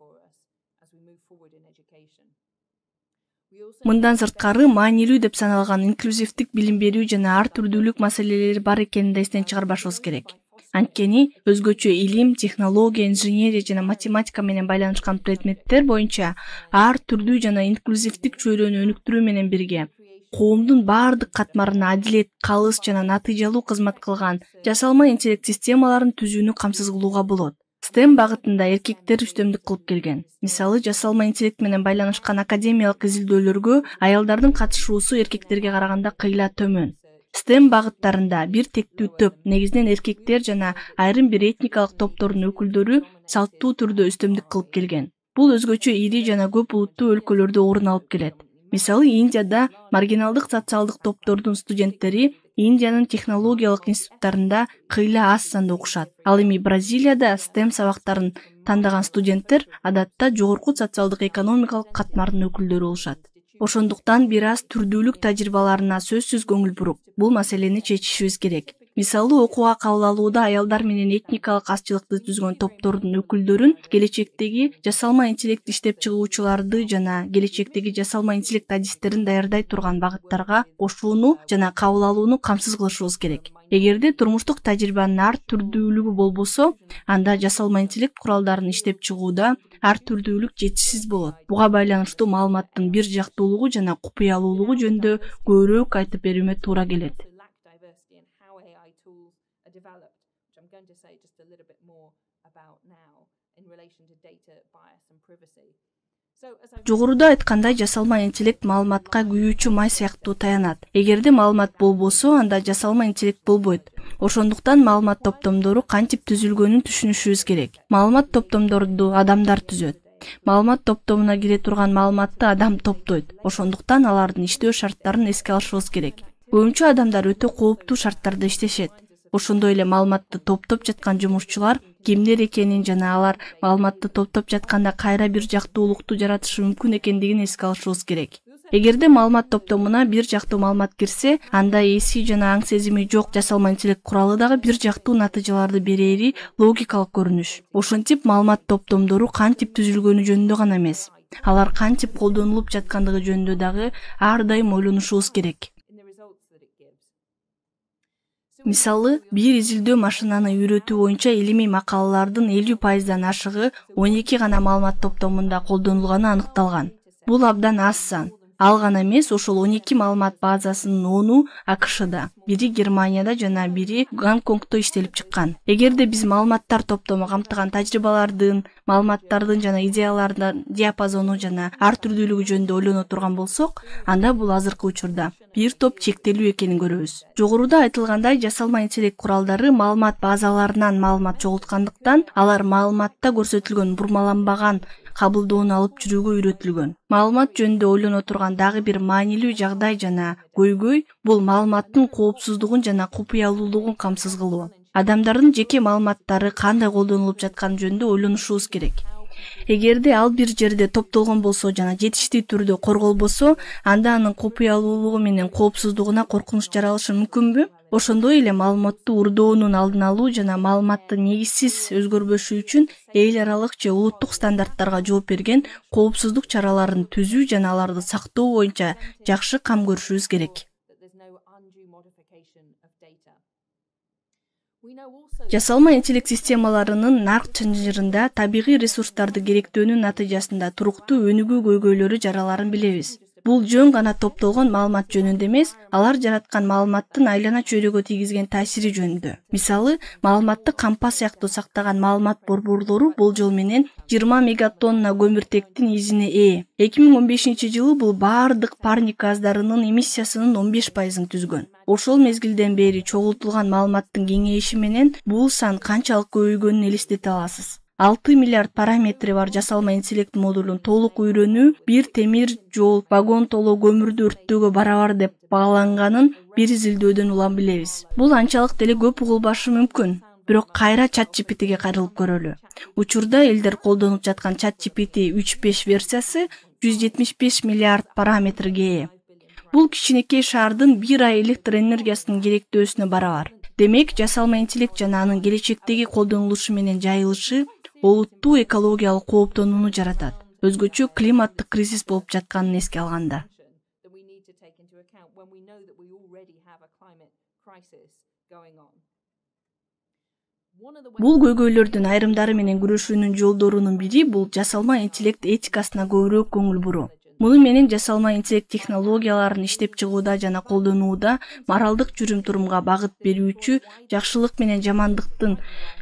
Мындан сырткары маанилүү деп саналган инклюзивдик билим берүү жана ар түрдүүлүк маселелери бар экенин да эстен чыгарбашыбыз керек. Анткени өзгөчө илим, технология, инженерия жана математика менен байланышкан предметтер боюнча ар түрдүү жана инклюзивдик чөйрөнү өнүктүрүү менен бирге коомдун баардык катмарына адилет, калыс жана натыйжалуу кызмат кылган жасалма интеллект системаларын түзүүнү камсыз кылууга болот. STEM багытында эркектер үстөмдүк кылып келген. Мисалы, жасалма интеллект менен байланышкан академиялык изилдөөлөргө аялдардын катышуусу эркектерге караганда кыйла төмөн. STEM багыттарында бир тектүү топ, негизинен эркектер жана айрым бир этникалык топтордун өкүлдөрү салттуу түрдө үстөмдүк кылып келген. Бул өзгөчө ири жана көп улуттуу өлкөлөрдө орун алып келет. Мисалы, Индияда маргиналдык социалдык топтордун студенттери Индиянын технологиялык институттарында кыйла аз санда окушат. Ал эми Бразилияда STEM сабактарын тандаган студенттер адатта жогорку социалдык экономикалык катмардын өкүлдөрү болушат. Ошондуктан бир аз түрдүүлүк тажрыйбаларына сөзсүз көңүл буруп, бул маселени чечишибиз керек. Мисалы, окууга кабыл алууда аялдар менен этникалык азчылыкты түзгөн топтордун өкүлдөрүн келечектеги жасалма интеллект иштеп чыгуучуларды жана келечектеги жасалма интеллект адистерин даярдай турган багыттарга кошууну жана кабыл алууну камсыз кылышыбыз керек. Эгерде турмуштук тажрыйбанын ар түрдүүлүгү болбосо, анда жасалма интеллект куралдарын иштеп чыгууда ар түрдүүлүк жетишсиз болот. Буга байланыштуу маалыматтын бир жактуулугу жана купуялуулугу жөнүндө көбүрөөк айтып берүүмө туура келет. Жогоруда айткандай, жасалма интеллект маалыматка күйүүчү май сыяктуу таянат. Эгерде маалымат болбосо, анда жасалма интеллект болбойт. Ошондуктан маалымат топтомдору кантип түзүлгөнүн түшүнүшүбүз керек. Маалымат топтомдорду адамдар түзөт. Маалымат топтомуна кире турган маалыматты адам топтойт. Ошондуктан алардын иштөө шарттарын эске алышыбыз керек. Көбүнчө адамдар өтө кооптуу шарттарда иштешет. Ошондой эле маалыматты топтоп жаткан жумушчулар кимдер экенин жана алар маалыматты топтоп жатканда кайра бир жактуулукту жаратышы мүмкүн экендигин эске алышыбыз керек. Эгерде маалымат топтомуна бир жактуу маалымат кирсе, анда эси жана аң сезими жок жасалма интеллект куралы дагы бир жактуу натыйжаларды берери логикалык көрүнүш. Ошентип маалымат топтомдору кантип түзүлгөнү жөнүндө гана эмес, алар кантип колдонулуп жаткандыгы жөнүндө дагы ар дайым ойлонушубуз керек. Мисалы, бир изилдөө машинаны үйрөтүү боюнча илимий макалалардын 50% ашыгы 12 гана маалымат топтомунда колдонулганы аныкталган. Бул абдан аз сан. Ал гана эмес, ошол 12 маалымат базасынын 10-у АКШда, бири Германияда жана бири Гонконгдо иштелип чыккан. Эгерде биз маалыматтар топтому камтыган тажрыйбалардын, маалыматтардын жана идеялардын диапазону жана ар түрдүүлүгү жөнүндө ойлоно турган болсок, анда бул азыркы учурда бир топ чектелүү экенин көрөбүз. Жогоруда айтылгандай, жасалма интеллект куралдары маалымат базаларынан маалымат чогулткандыктан, алар маалыматта көрсөтүлгөн бурмаланбаган кабылдоону алып жүрүүгө үйрөтүлгөн. Маалымат жөнүндө ойлоно турган дагы бир маанилүү жагдай жана көйгөй бул маалыматтын коопсуздугун жана купуялуулугун камсыз кылуу. Адамдардын жеке маалыматтары кандай колдонулуп жатканы жөнүндө ойлонушубуз керек. Эгерде ал бир жерде топтолгон болсо жана жетиштүү түрдө корголбосо, анда анын купуялуулугу менен коопсуздугуна коркунуч жаралышы мүмкүнбү? Ошондой эле маалыматтуу урдоонун алдын алуу жана маалыматтын негизсиз өзгөрбөшү үчүн эл аралык же улуттук стандарттарга жооп берген коопсуздук чараларын түзүү жана аларды сактоо боюнча жакшы кам көрүшүбүз керек. Жасалма интеллект системаларынын нарк чынжырында табигый ресурстарды керектөөнүн натыйжасында туруктуу өнүгүү көйгөйлөрү жараларын билебиз. Бул жөн гана топтолгон маалымат жөнүндө эмес, алар жараткан маалыматтын айлана чөйрөгө тийгизген таасири жөнүндө. Мисалы, маалыматты кампа сыяктуу сактаган маалымат борборлору болжол менен 20 мегатонна көмүртектин изине ээ. 2015-жылы бул баардык парник газдарынын эмиссиясынын 15%-ын түзгөн. Ошол мезгилден бери чогултулган маалыматтын кеңейиши менен бул сан канчалык көбөйгөнүн элестете аласыз. 6 миллиард параметри бар жасалма интеллект модулун толук үйрөнүү бир темир жол вагон толо көмүрдү өрттөөгө барабар деп бааланганын бир изилдөөдөн улам билебиз. Бул анчалык деле көп угулбашы мүмкүн. Бирок кайра ChatGPT'ге кайрылып көрөлү. Учурда элдер колдонуп жаткан ChatGPT 3.5 версиясы 175 миллиард параметрге ээ. Бул кичинекей шаардын бир ай электр энергиясынын керектөөсүнө барабар. Демек, жасалма интеллект жана анын келечектеги колдонулушу менен жайылышы олуттуу экологиялык кооптонууну жаратат. Өзгөчө климаттык кризис болуп жатканын эске алганда. Бул көйгөйлөрдүн айрымдары менен күрөшүүнүн жолдорунун бири бул жасалма интеллект этикасына көбүрөөк көңүл буруу. Муну менен жасалма интеллект технологияларын иштеп чыгууда жана колдонууда моралдык жүрүм-турумга багыт берүүчү жакшылык менен жамандыктын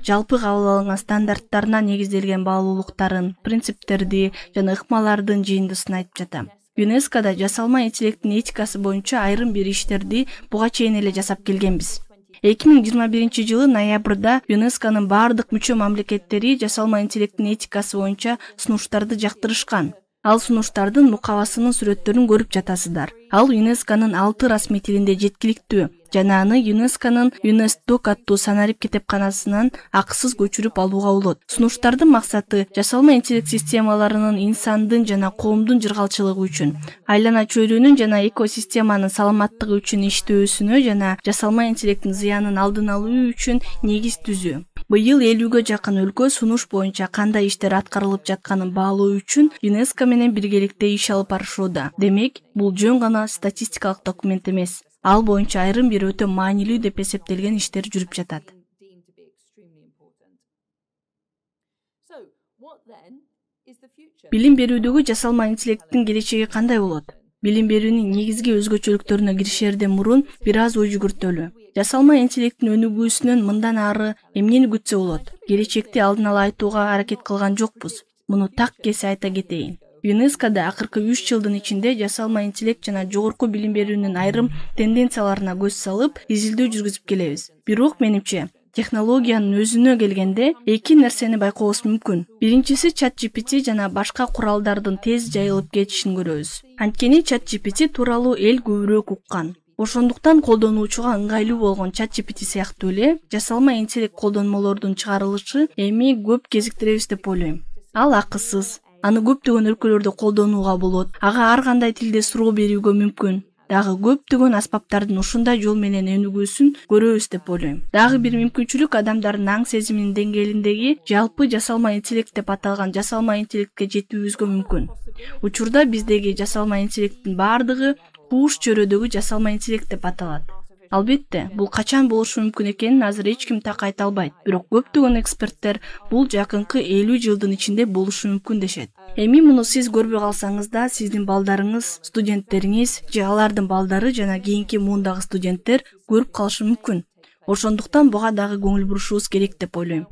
жалпы кабыл алынган стандарттарына негизделген баалуулуктарын, принциптерди жана ыкмалардын жыйындысын айтып жатам. ЮНЕСКОда жасалма интеллекттин этикасы боюнча айрым бир иштерди буга чейин эле жасап келгенбиз. 2021 ноябрда ЮНЕСКонун бардык мүчө мамлекеттери жасалма интеллекттин этикасы боюнча сунуштарды жактырышкан. Ал сунуштардын мукабасынын сүрөттөрүн көрүп жатасыздар. Ал ЮНЕСКонун 6 расмий тилинде жеткиликтүү жана аны ЮНЕСКонун ЮНЕСДОК аттуу санарип китепканасынан акысыз көчүрүп алууга болот. Сунуштардын максаты жасалма интеллект системаларынын инсандын жана коомдун жыргалчылыгы үчүн, айлана чөйрөнүн жана экосистеманын саламаттыгы үчүн иштөөсүнө жана жасалма интеллекттин зыянын алдын алуу үчүн негиз түзүү. Быйыл 50ге жакын өлкө сунуш боюнча кандай иштер аткарылып жатканын баалоо үчүн ЮНЕСКО менен биргеликте иш алып барышууда. Демек, бул жөн гана статистикалык документ эмес. Ал боюнча айрым бир өтө маанилүү деп эсептелген иштер жүрүп жатат. Билим берүүдөгү жасалма интеллекттин келечеги кандай болот? Билим берүүнүн негизги өзгөчөлүктөрүнө киришерден мурун бир аз ой жүгүртөлү. Жасалма интеллекттин өнүгүүсүнөн мындан ары эмнени күтсө болот? Келечекти алдын ала айтууга аракет кылган жокпуз. Муну так кесе айта кетейин. ЮНЕСКОда акыркы 3 жылдын ичинде жасалма интеллект жана жогорку билим берүүнүн айрым тенденцияларына көз салып, изилдөө жүргүзүп келебиз. Бирок менимче, технологиянын өзүнө келгенде эки нерсени байкообуз мүмкүн. Биринчиси ChatGPT жана башка куралдардын тез жайылып кетишин көрөбүз. Анткени ChatGPT тууралуу эл көбүрөөк уккан. Ошондуктан колдонуучуга ыңгайлуу болгон ChatGPT сыяктуу эле жасалма интеллект колдонмолордун чыгарылышы эми көп кезиктиребиз деп ойлойм. Ал акысыз. Аны көптөгөн өлкөлөрдө колдонууга болот. Ага ар кандай тилде суроо берүүгө мүмкүн. Дагы көптөгөн аспаптардын ушундай жол менен өнүгүүсүн көрөбүз деп ойлойм. Дагы бир мүмкүнчүлүк адамдардын аң сезиминин деңгээлиндеги жалпы жасалма интеллект деп аталган жасалма интеллектке жетүүбүзгө мүмкүн. Учурда биздеги жасалма интеллекттин бардыгы кууш чөйрөдөгү жасалма интеллект деп аталат. Албетте, бул качан болушу мүмкүн экенин азыр эч ким так айта албайт. Бирок көптөгөн эксперттер бул жакынкы 50 жылдын ичинде болушу мүмкүн дешет. Эми муну сиз көрбөй калсаңыз да, сиздин балдарыңыз, студенттериңиз же алардын балдары жана кийинки муундагы студенттер көрүп калышы мүмкүн. Ошондуктан буга дагы көңүл бурушубуз керек деп ойлойм.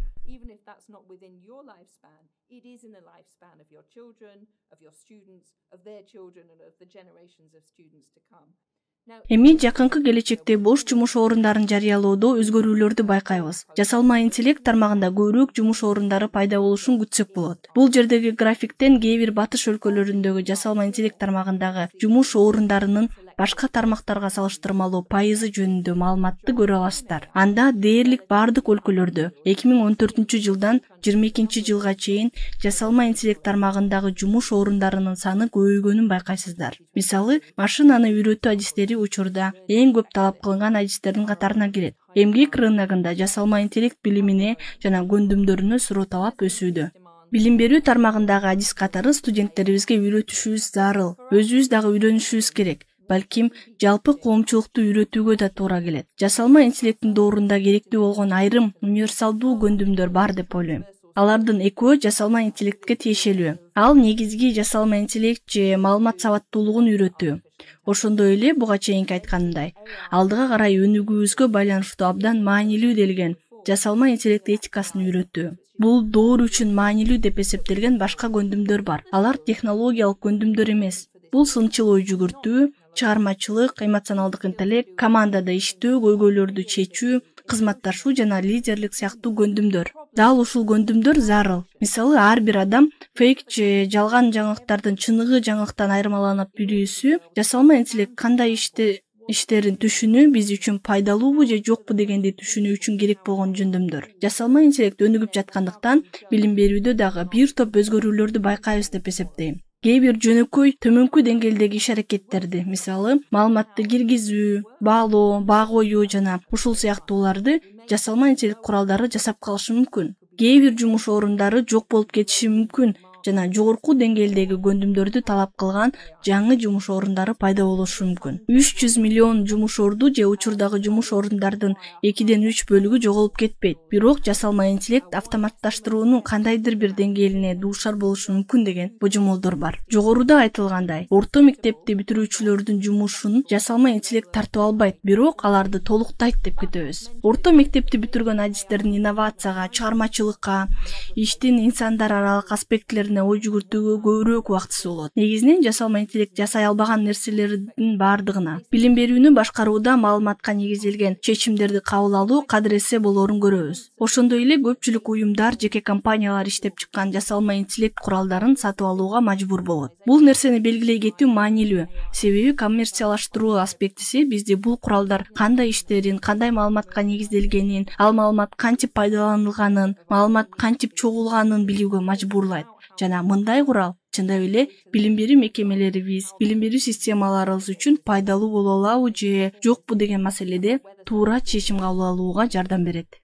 Эми жакынкы келечекте бош жумуш орундарын жарыялоодо өзгөрүүлөрдү байкайбыз. Жасалма интеллект тармагында көбүрөөк жумуш орундары пайда болушун күтсөк болот. Бул жердеги графиктен кээ бир батыш өлкөлөрүндөгү жасалма интеллект тармагындагы жумуш орундарынын башка тармактарга салыштырмалуу пайызы жөнүндө маалыматты көрө аласыздар. Анда дээрлик бардык өлкөлөрдө 2014 жылдан 2022 жылга чейин жасалма интеллект тармагындагы жумуш орундарынын саны көбөйгөнүн байкайсыздар. Мисалы, машинаны үйрөтүү адистери учурда эң көп талап кылынган адистердин катарына кирет. Эмгек рыногунда жасалма интеллект билимине жана көндүмдөрүнө суроо талап өсүүдө. Билим берүү тармагындагы адис катары студенттерибизге үйрөтүшүбүз зарыл. Өзүбүз дагы үйрөнүшүбүз керек. Балким жалпы коомчулукту үйрөтүүгө да туура келет. Жасалма интеллекттин доорунда керектүү болгон айрым универсалдуу көндүмдөр бар деп ойлойм. Алардын экөө жасалма интеллектке тиешелүү. Ал негизги жасалма интеллект же маалымат сабаттуулугун үйрөтүү. Ошондой эле буга чейинки айтканымдай, алдыга карай өнүгүүбүзгө байланыштуу абдан маанилүү делген жасалма интеллект этикасын үйрөтүү. Бул доор үчүн маанилүү деп эсептелген башка көндүмдөр бар. Алар технологиялык көндүмдөр эмес. Бул сынчыл ой жүгүртүү, чыгармачылык, эмоционалдык интеллект, командада иштөө, көйгөйлөрдү чечүү, кызматташуу жана лидерлик сыяктуу көндүмдөр. Дал ушул көндүмдөр зарыл. Мисалы, ар бир адам фейк же жалган жаңылыктардын чыныгы жаңылыктан айырмаланып билүүсү, жасалма интеллект кандай ишти иштерин түшүнүү биз үчүн пайдалуубу же жокпу дегенди түшүнүү үчүн керек болгон жөндөмдөр. Жасалма интеллект өнүгүп жаткандыктан билим берүүдө дагы бир топ өзгөрүүлөрдү байкайбыз деп эсептейм. Кээ бир жөнөкөй төмөнкү деңгээлдеги иш-аракеттерди, мисалы, маалыматты киргизүү, баалоо, багуу жана ушул сыяктууларды жасалма интеллект куралдары жасап калышы мүмкүн. Кээ бир жумуш орундары жок болуп кетиши мүмкүн жана жогорку деңгээлдеги көндүмдөрдү талап кылган жаңы жумуш орундары пайда болушу мүмкүн. 300 миллион жумуш орду же учурдагы жумуш орундардын 2-3 бөлүгү жоголуп кетпейт. Бирок жасалма интеллект автоматташтыруунун кандайдыр бир деңгээлине дуушар болушу мүмкүн деген божомолдор бар. Жогоруда айтылгандай, орто мектепти бүтүрүүчүлөрдүн жумушун жасалма интеллект тартып албайт, бирок аларды толуктайт деп күтөбүз. Орто мектепти бүтүргөн адистердин инновацияга, чыгармачылыкка, иштин инсандар аралык аспектилерине ой жүгүртүүгө көбүрөөк убактысы болот. Негизинен жасалма интеллект жасай албаган нерселердин бардыгына билим берүүнү башкарууда маалыматка негизделген чечимдерди кабыл алуу кадыресе болоорун көрөбүз. Ошондой эле көпчүлүк уюмдар, жеке компаниялар иштеп чыккан жасалма интеллект куралдарын сатып алууга мажбур болот. Бул нерсени белгилей кетүү маанилүү, себеби коммерциялаштыруу аспектиси бизди бул куралдар кандай иштерин, кандай маалыматка негизделгенин, ал маалымат кантип пайдаланылганын, маалымат кантип чогулганын билүүгө мажбурлайт. Жана мындай курал чындап эле билим берүү мекемелерибиз, билим берүү системаларыбыз үчүн пайдалуу боло алабы же жокпу деген маселеде туура чечим кабыл алууга жардам берет.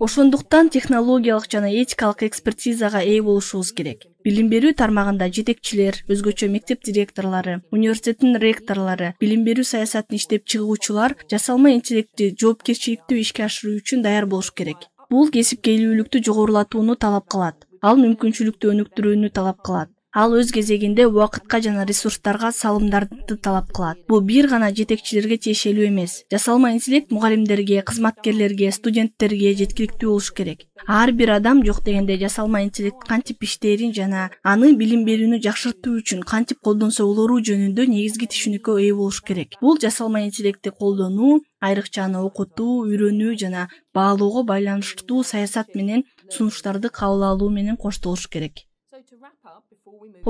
Ошондуктан технологиялык жана этикалык экспертизага ээ болушубуз керек. Билим берүү тармагында жетекчилер, өзгөчө мектеп директорлору, университеттин ректорлору, билим берүү саясатын иштеп чыгуучулар жасалма интеллектти жоопкерчиликтүү ишке ашыруу үчүн даяр болуш керек. Бул кесипкейлүүлүктү жогорулатууну талап кылат. Ал мүмкүнчүлүктү өнүктүрүүнү талап кылат. Ал өз кезегинде убакытка жана ресурстарга салымдарды талап кылат. Бул бир гана жетекчилерге тиешелүү эмес. Жасалма интеллект мугалимдерге, кызматкерлерге, студенттерге жеткиликтүү болуш керек. Ар бир адам жок дегенде жасалма интеллект кантип иштерин жана аны билим берүүнү жакшыртуу үчүн кантип колдонсо болору жөнүндө негизги түшүнүккө ээ болуш керек. Бул жасалма интеллектти колдонуу, айрыкча аны окутуу, үйрөнүү жана баалоого байланыштуу саясат менен сунуштарды кабыл алуу менен коштолуш керек.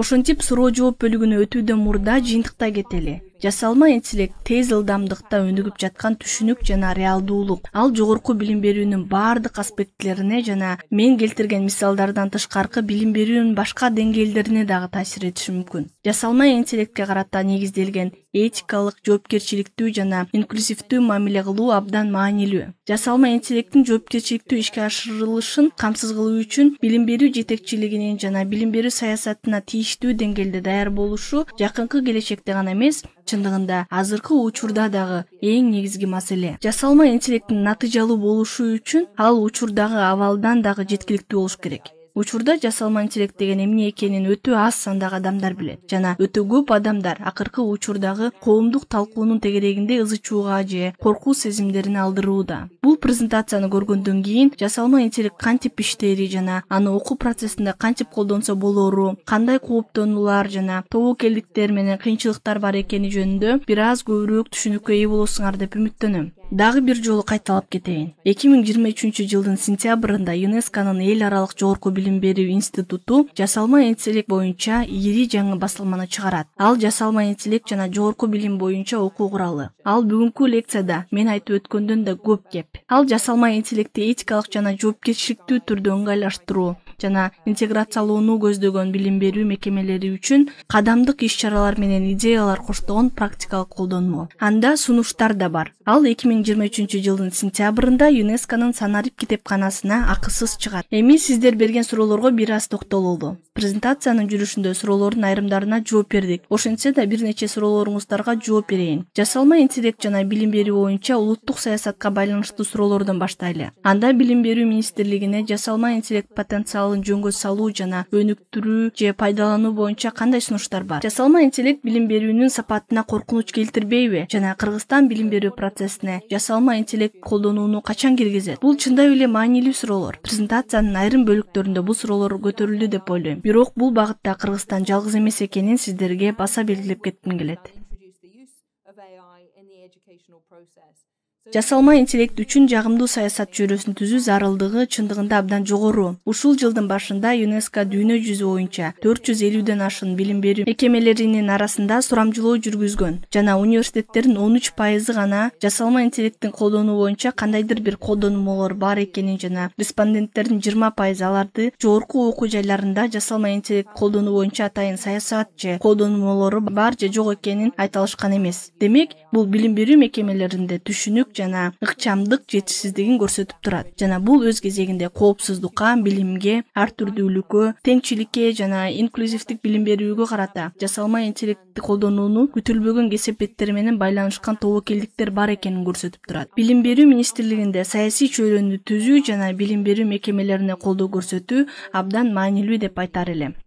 Ошентип суроо жооп бөлүгүнө өтүүдөн мурда жыйынтыктай кетели. Жасалма интеллект тез ылдамдыкта өнүгүп жаткан түшүнүк жана реалдуулук. Ал жогорку билим берүүнүн бардык аспектилерине жана мен келтирген мисалдардан тышкаркы билим берүүнүн башка деңгээлдерине дагы таасир этиши мүмкүн. Жасалма интеллектке карата негизделген этикалык, жоопкерчиликтүү жана инклюзивдүү мамиле кылуу абдан маанилүү. Жасалма интеллекттин жоопкерчиликтүү ишке ашырылышын камсыз кылуу үчүн билим берүү жетекчилигинин жана билим берүү саясатына тийиштүү деңгээлде даяр болушу жакынкы келечекте гана эмес, чындыгында азыркы учурда дагы эң негизги маселе. Жасалма интеллекттин натыйжалуу болушу үчүн ал учурдагы абалдан дагы жеткиликтүү болуш керек. Учурда жасалма интеллект деген эмне экенин өтө аз сандагы адамдар билет жана өтө көп адамдар акыркы учурдагы коомдук талкуунун тегерегинде ызы чууга же коркуу сезимдерин алдырууда. Бул презентацияны көргөндөн кийин жасалма интеллект кантип иштери жана аны окуу процессинде кантип колдонсо болору, кандай кооптонуулар жана тобокелдиктер менен кыйынчылыктар бар экени жөнүндө бир аз көбүрөөк түшүнүккө ээ болосуңар деп үмүттөнөм. Дагы бир жолу кайталап кетейин. 2023-жылдын сентябрында ЮНЕСКОнун эл аралык жогорку билим берүү институту жасалма интеллект боюнча ири жаңы басылманы чыгарат. Ал жасалма интеллект жана жогорку билим боюнча окуу куралы. Ал бүгүнкү лекцияда мен айтып өткөндөн да көп кеп. Ал жасалма интеллектти этикалык жана жоопкерчиликтүү түрдө ыңгайлаштыруу жана интеграциялоону көздөгөн билим берүү мекемелери үчүн кадамдык иш-чаралар менен идеялар коштогон практикалык колдонуу. Анда сунуштар да бар. Ал 2023-жылдын сентябрында ЮНЕСКОнун Санарип китепканасына акысыз чыгат. Эми сиздер берген суроолорго бир аз токтололу. Презентациянын жүрүшүндө суроолордун айрымдарына жооп бердик. Ошентсе да бир нече суроолоруңуздарга жооп берейин. Жасалма интеллект жана билим берүү боюнча улуттук саясатка байланыштуу суроолордон баштайлы. Анда билим берүү министрлигине жасалма интеллект потенциалын жөнгө салуу жана өнүктүрүү же пайдалануу боюнча кандай сунуштар бар? Жасалма интеллект билим берүүнүн сапатына коркунуч келтирбейби? Жана Кыргызстан билим берүү процессине жасалма интеллект колдонууну качан киргизет? Бул чындап эле маанилүү суроолор. Презентациянын айрым бөлүктөрүндө бул суроолор көтөрүлдү деп ойлойм. Бирок бул багытта Кыргызстан жалгыз эмес экенин сиздерге баса белгилеп кетким келет. Жасалма интеллект үчүн жагымдуу саясат чөйрөсүн түзүү зарылдыгы чындыгында абдан жогору. Ушул жылдын башында ЮНЕСКО дүйнө жүзү боюнча 450ден ашык билим берүү мекемелеринин арасында сурамжылоо жүргүзгөн жана университеттердин 13% гана жасалма интеллекттин колдонуу боюнча кандайдыр бир колдонмолор бар экенин жана респонденттердин 20% аларды жогорку окуу жайларында жасалма интеллект колдонуу боюнча атайын саясат же колдонмолору бар же жок экенин айта алышкан эмес. Демек, бул билим берүү мекемелеринде түшүнүк жана ыкчамдык жетишсиздигин көрсөтүп турат. Жана бул өз кезегинде коопсуздукка, билимге, ар түрдүүлүккө, теңчиликке жана инклюзивдик билим берүүгө карата жасалма интеллектти колдонууну күтүлбөгөн кесепеттер менен байланышкан тобокелдиктер бар экенин көрсөтүп турат. Билим берүү министрлигинде саясий чөйрөнү түзүү жана билим берүү мекемелерине колдоо көрсөтүү абдан маанилүү деп айтар элем.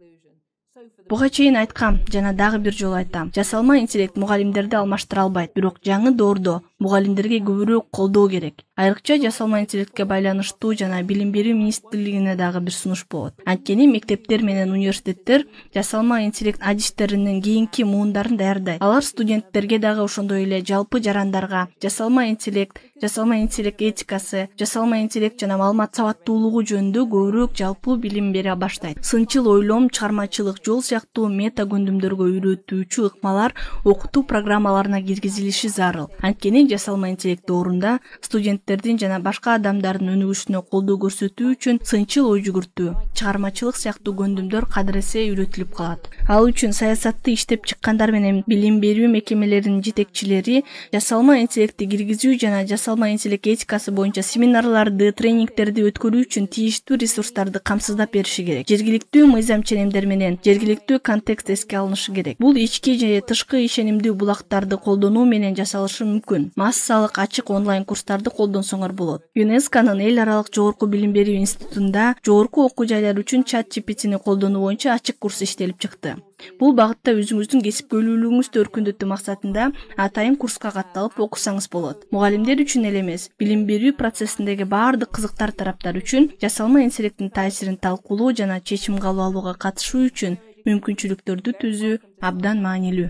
Буга чейин айткам жана дагы бир жолу айтам. Жасалма интеллект мугалимдерди алмаштыра албайт, бирок жаңы доордо мугалимдерге көбүрөөк колдоо керек. Айрыкча жасалма интеллектке байланыштуу жана билим берүү министрлигине дагы бир сунуш болот. Анткени мектептер менен университеттер жасалма интеллект адистеринин кийинки муундарын даярдайт. Алар студенттерге дагы ошондой эле жалпы жарандарга жасалма интеллект этикасы, жасалма интеллект жана маалымат сабаттуулугу жөнүндө көбүрөөк жалпы билим бере баштайт. Сынчыл ойлом, чыгармачылык жол сыяктуу мета көндүмдөргө үйрөтүүчү ыкмалар окутуу программаларына киргизилиши зарыл. Анткени жасалма интеллект доорунда студенттердин жана башка адамдардын өнүгүшүнө колдоо көрсөтүү үчүн сынчыл ой жүгүртүү, чыгармачылык сыяктуу көндүмдөр кадыресе үйрөтүлүп калат. Ал үчүн саясатты иштеп чыккандар менен билим берүү мекемелеринин жетекчилери жасалма интеллектти киргизүү жана жасалма интеллект этикасы боюнча семинарларды, тренингтерди өткөрүү үчүн тийиштүү ресурстарды камсыздап бериши керек. Жергиликтүү мыйзам ченемдер менен жергиликтүү контекст эске алынышы керек. Бул ички же тышкы ишенимдүү булактарды колдонуу менен жасалышы мүмкүн. Массалык ачык онлайн курстарды колдонсоңор болот. ЮНЕСКОнун эл аралык жогорку билим берүү институтунда жогорку окуу жайлар үчүн ChatGPT'ни колдонуу боюнча ачык курс иштелип чыкты. Бул багытта өзүңүздүн кесипкөйлүүлүгүңүздү өркүндөтүү максатында атайын курска катталып окусаңыз болот. Мугалимдер үчүн эле эмес, билим берүү процессиндеги баардык кызыктар тараптар үчүн жасалма интеллекттин таасирин талкуулоо жана чечим кабыл алууга катышуу үчүн мүмкүнчүлүктөрдү түзүү абдан маанилүү.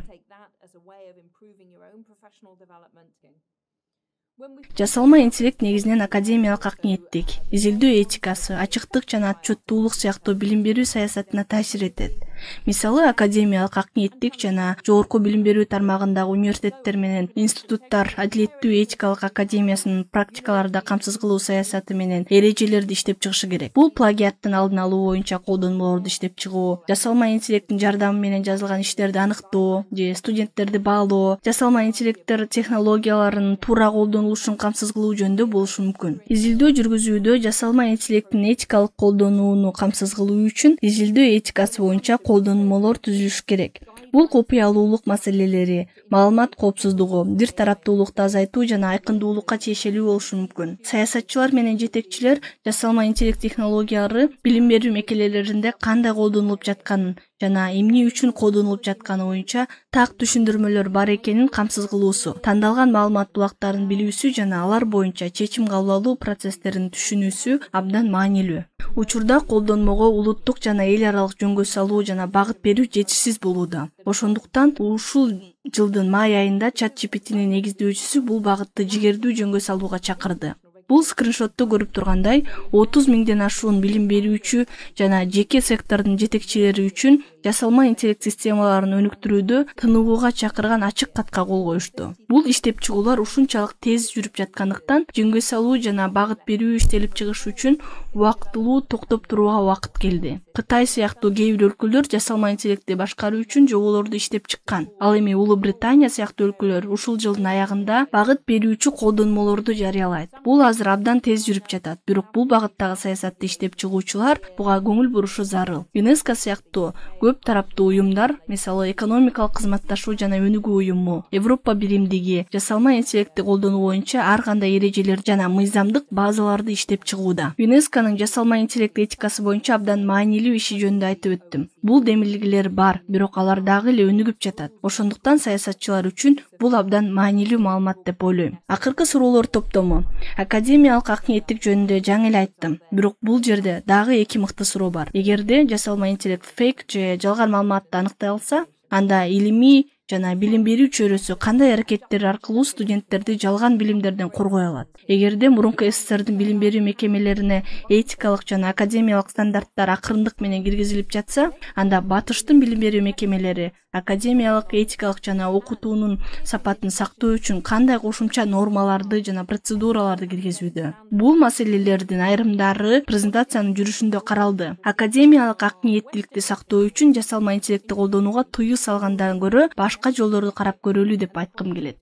Жасалма интеллект негизинен академиялык акниеттик, изилдөө этикасы, ачыктык жана отчеттуулук сыяктуу билим берүү саясатына таасир этет. Мисалы, академиялык акниеттик жана жогорку билим берүү тармагындагы университеттер менен институттар адилеттүү этикалык академиясынын практикаларда камсыз кылуу саясаты менен эрежелерди иштеп чыгышы керек. Бул плагиаттын алдын алуу боюнча колдонмолорду иштеп чыгуу, жасалма интеллекттин жардамы менен жазылган иштерди аныктоо же студенттерди баалоо, жасалма интеллекттер технологияларынын туура колдонулушун камсыз кылуу жөнүндө болушу мүмкүн. Изилдөө жүргүзүүдө жасалма интеллекттин этикалык колдонууну камсыз кылуу үчүн изилдөө этикасы боюнча колдонмолор түзүлүш керек. Бул копуялуулук маселелери, маалымат коопсуздугу, бир тараптуулукту азайтуу жана айкындуулукка тиешелүү болушу мүмкүн. Саясатчылар менен жетекчилер жасалма интеллект технологиялары билим берүү мекемелеринде кандай колдонулуп жатканын жана эмне үчүн колдонулуп жатканы боюнча так түшүндүрмөлөр бар экенин камсыз кылуусу, тандалган маалымат булактарын билүүсү жана алар боюнча чечим кабыл алуу процесстерин түшүнүүсү абдан маанилүү. Учурда колдонмого улуттук жана эл аралык жөнгө салуу жана багыт берүү жетишсиз болууда. Ошондуктан ушул жылдын май айында ChatGPT'нин негиздөөчүсү бул багытты жигердүү жөнгө салууга чакырды. Бул скриншотто көрүп тургандай 30 миңден ашуун билим берүүчү жана жеке сектордун жетекчилери үчүн жасалма интеллект системаларын өнүктүрүүдө тыныгууга чакырган ачык катка кол коюшту. Бул иштеп чыгуулар ушунчалык тез жүрүп жаткандыктан жөнгө салуу жана багыт берүү иштелип чыгыш үчүн убактылуу токтоп турууга убакыт келди. Кытай сыяктуу кээ бир өлкөлөр жасалма интеллектти башкаруу үчүн жоболорду иштеп чыккан. Ал эми Улуу Британия сыяктуу өлкөлөр ушул жылдын аягында багыт берүүчү колдонмолорду жарыялайт. Бул азыр абдан тез жүрүп жатат, бирок бул багыттагы саясатты иштеп чыгуучулар буга көңүл бурушу зарыл. ЮНЕСКО сыяктуу көп тараптуу уюмдар, мисалы экономикалык кызматташуу жана өнүгүү уюму, Европа биримдиги жасалма интеллектти колдонуу боюнча ар кандай эрежелер жана мыйзамдык базаларды иштеп чыгууда. ЮНЕСКонун жасалма интеллект этикасы боюнча абдан маанилүү иши жөнүндө айтып өттүм. Бул демилгелер бар, бирок алар дагы эле өнүгүп жатат. Ошондуктан саясатчылар үчүн бул абдан маанилүү маалымат деп ойлойм. Акыркы суроолор топтому. Академиялык акниеттик жөнүндө жаңы эле айттым, бирок бул жерде дагы эки мыкты суроо бар. Эгерде жасалма интеллект фейк же жалган маалыматты аныктай алса, анда илимий жана билим берүү чөйрөсү кандай аракеттер аркылуу студенттерди жалган билимдерден коргой алат? Эгерде мурунку СССРдин билим берүү мекемелерине этикалык жана академиялык стандарттар акырындык менен киргизилип жатса, анда батыштын билим берүү мекемелери академиялык, этикалык жана окутуунун сапатын сактоо үчүн кандай кошумча нормаларды жана процедураларды киргизүүдө? Бул маселелердин айрымдары презентациянын жүрүшүндө каралды. Академиялык ак ниеттүүлүктү сактоо үчүн жасалма интеллектти колдонууга тыюу салгандан көрө башка жолдорду карап көрөлү деп айткым келет.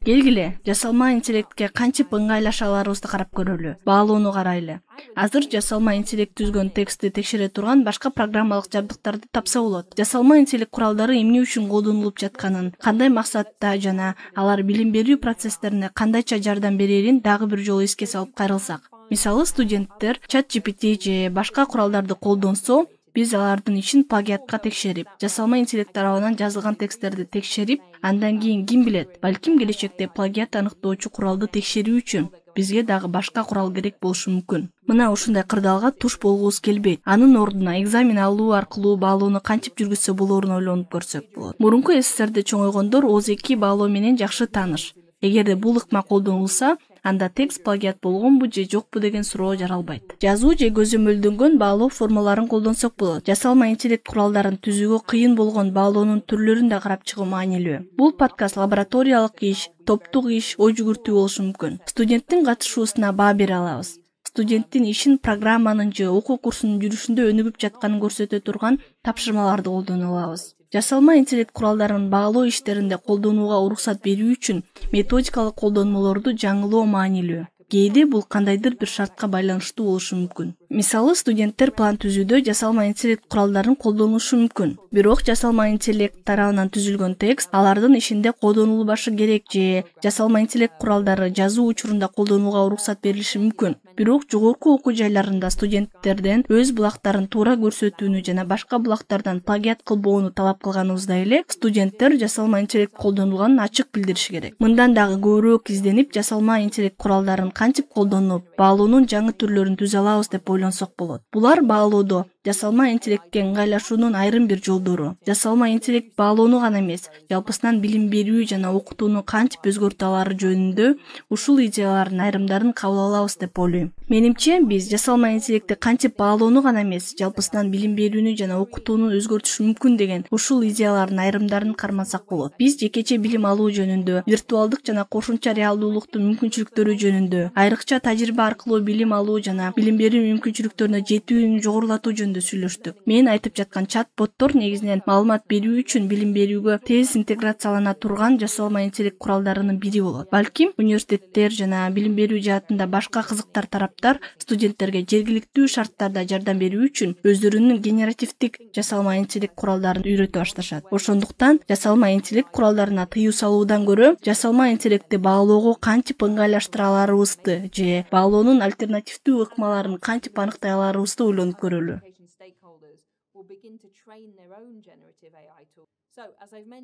Келгиле, жасалма интеллектке кантип ыңгайлаша аларыбызды карап көрөлү. Баалоону карайлы. Азыр жасалма интеллект түзгөн текстти текшере турган башка программалык жабдыктарды тапса болот. Жасалма интеллект куралдары эмне үчүн колдонулуп жатканын, кандай максатта жана алар билим берүү процесстерине кандайча жардам берерин дагы бир жолу эске салып кайрылсак. Мисалы, студенттер ChatGPT же башка куралдарды колдонсо, биз алардын ишин плагиатка текшерип, жасалма интеллект тарабынан жазылган тексттерди текшерип, андан кийин ким билет, балким келечекте плагиат аныктоочу куралды текшерүү үчүн бизге дагы башка курал керек болушу мүмкүн. Мына ушундай кырдаалга туш болгубуз келбейт. Анын ордуна экзамен алуу аркылуу баалоону кантип жүргүзсө болорун ойлонуп көрсөк болот. Мурунку СССРде чоңойгондор ооз-2 баалоо менен жакшы тааныш. Эгерде бул ыкма колдонулса, анда текст плагиат болгонбу же жокпу деген суроо жаралбайт. Жазуу же көзөмөлдөнгөн баалоо формаларын колдонсок болот. Жасалма интеллект куралдарын түзүүгө кыйын болгон баалоонун түрлөрүн да карап чыгуу маанилүү. Бул подкаст лабораториялык иш, топтук иш, ой жүгүртүү болушу мүмкүн. Студенттин катышуусуна баа бере алабыз. Студенттин ишин программанын же окуу курсунун жүрүшүндө өнүгүп жатканын көрсөтө турган тапшырмаларды колдоно алабыз. Жасалма интеллект куралдарын баалоо иштеринде колдонууга уруксат берүү үчүн методикалык колдонмолорду жаңылоо маанилүү. Кээде бул кандайдыр бир шартка байланыштуу болушу мүмкүн. Мисалы, студенттер план түзүүдө жасалма интеллект куралдарын колдонушу мүмкүн. Бирок жасалма интеллект тарабынан түзүлгөн текст алардын ишинде колдонулбашы керек же жасалма интеллект куралдары жазуу учурунда колдонууга уруксат берилиши мүмкүн. Бирок жогорку окуу жайларында студенттерден өз булактарын туура көрсөтүүнү жана башка булактардан плагиат кылбоону талап кылганыбыздай эле, студенттер жасалма интеллект колдонулганын ачык билдириши керек. Мындан дагы көбүрөөк изденип, жасалма интеллект куралдарын кантип колдонуп, баалоонун жаңы түрлөрүн түзө алабыз деп ойлонсок болот. Булар баалоодо жасалма интеллектке ыңгайлашуунун айрым бир жолдору. Жасалма интеллект баалоону гана эмес, жалпысынан билим берүү жана окутууну кантип өзгөртө алары жөнүндө ушул идеялардын айрымдарын кабыл алабыз деп ойлойм. Менимче, биз жасалма интеллектти кантип баалоону гана эмес, жалпысынан билим берүүнү жана окутууну өзгөртүшү мүмкүн деген ушул идеялардын айрымдарын кармансак болот. Биз жекече билим алуу жөнүндө, виртуалдык жана кошумча реалдуулуктун мүмкүнчүлүктөрү жөнүндө, айрыкча тажрыйба аркылуу билим алуу жана билим берүү мүмкүнчүлүктөрүнө жетүүнү жогорулатуу жөнүндө сүйлөштүк. Мен айтып жаткан чат-боттор негизинен маалымат берүү үчүн билим берүүгө тез интеграциялана турган жасалма интеллект куралдарынын бири болот. Балким университеттер жана билим берүү жаатында башка кызыктар тараптар студенттерге жергиликтүү шарттарда жардам берүү үчүн өздөрүнүн генеративдик жасалма интеллект куралдарын үйрөтө башташат. Ошондуктан жасалма интеллект куралдарына тыюу салуудан көрө жасалма интеллектти баалоого кантип ыңгайлаштыра аларыбызды же баалоонун альтернативдүү ыкмаларын кантип аныктай аларыбызды ойлонуп көрөлү.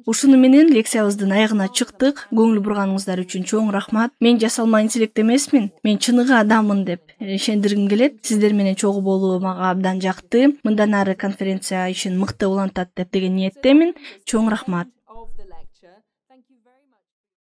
Ушуну менен лекциябыздын аягына чыктык. Көңүл бурганыңыздар үчүн чоң рахмат. Мен жасалма интеллект эмесмин, мен чыныгы адаммын деп ишендиргим келет. Сиздер менен чогуу болуу мага абдан жакты. Мындан ары конференция ишин мыкты улантат деп деген ниеттемин. Чоң рахмат.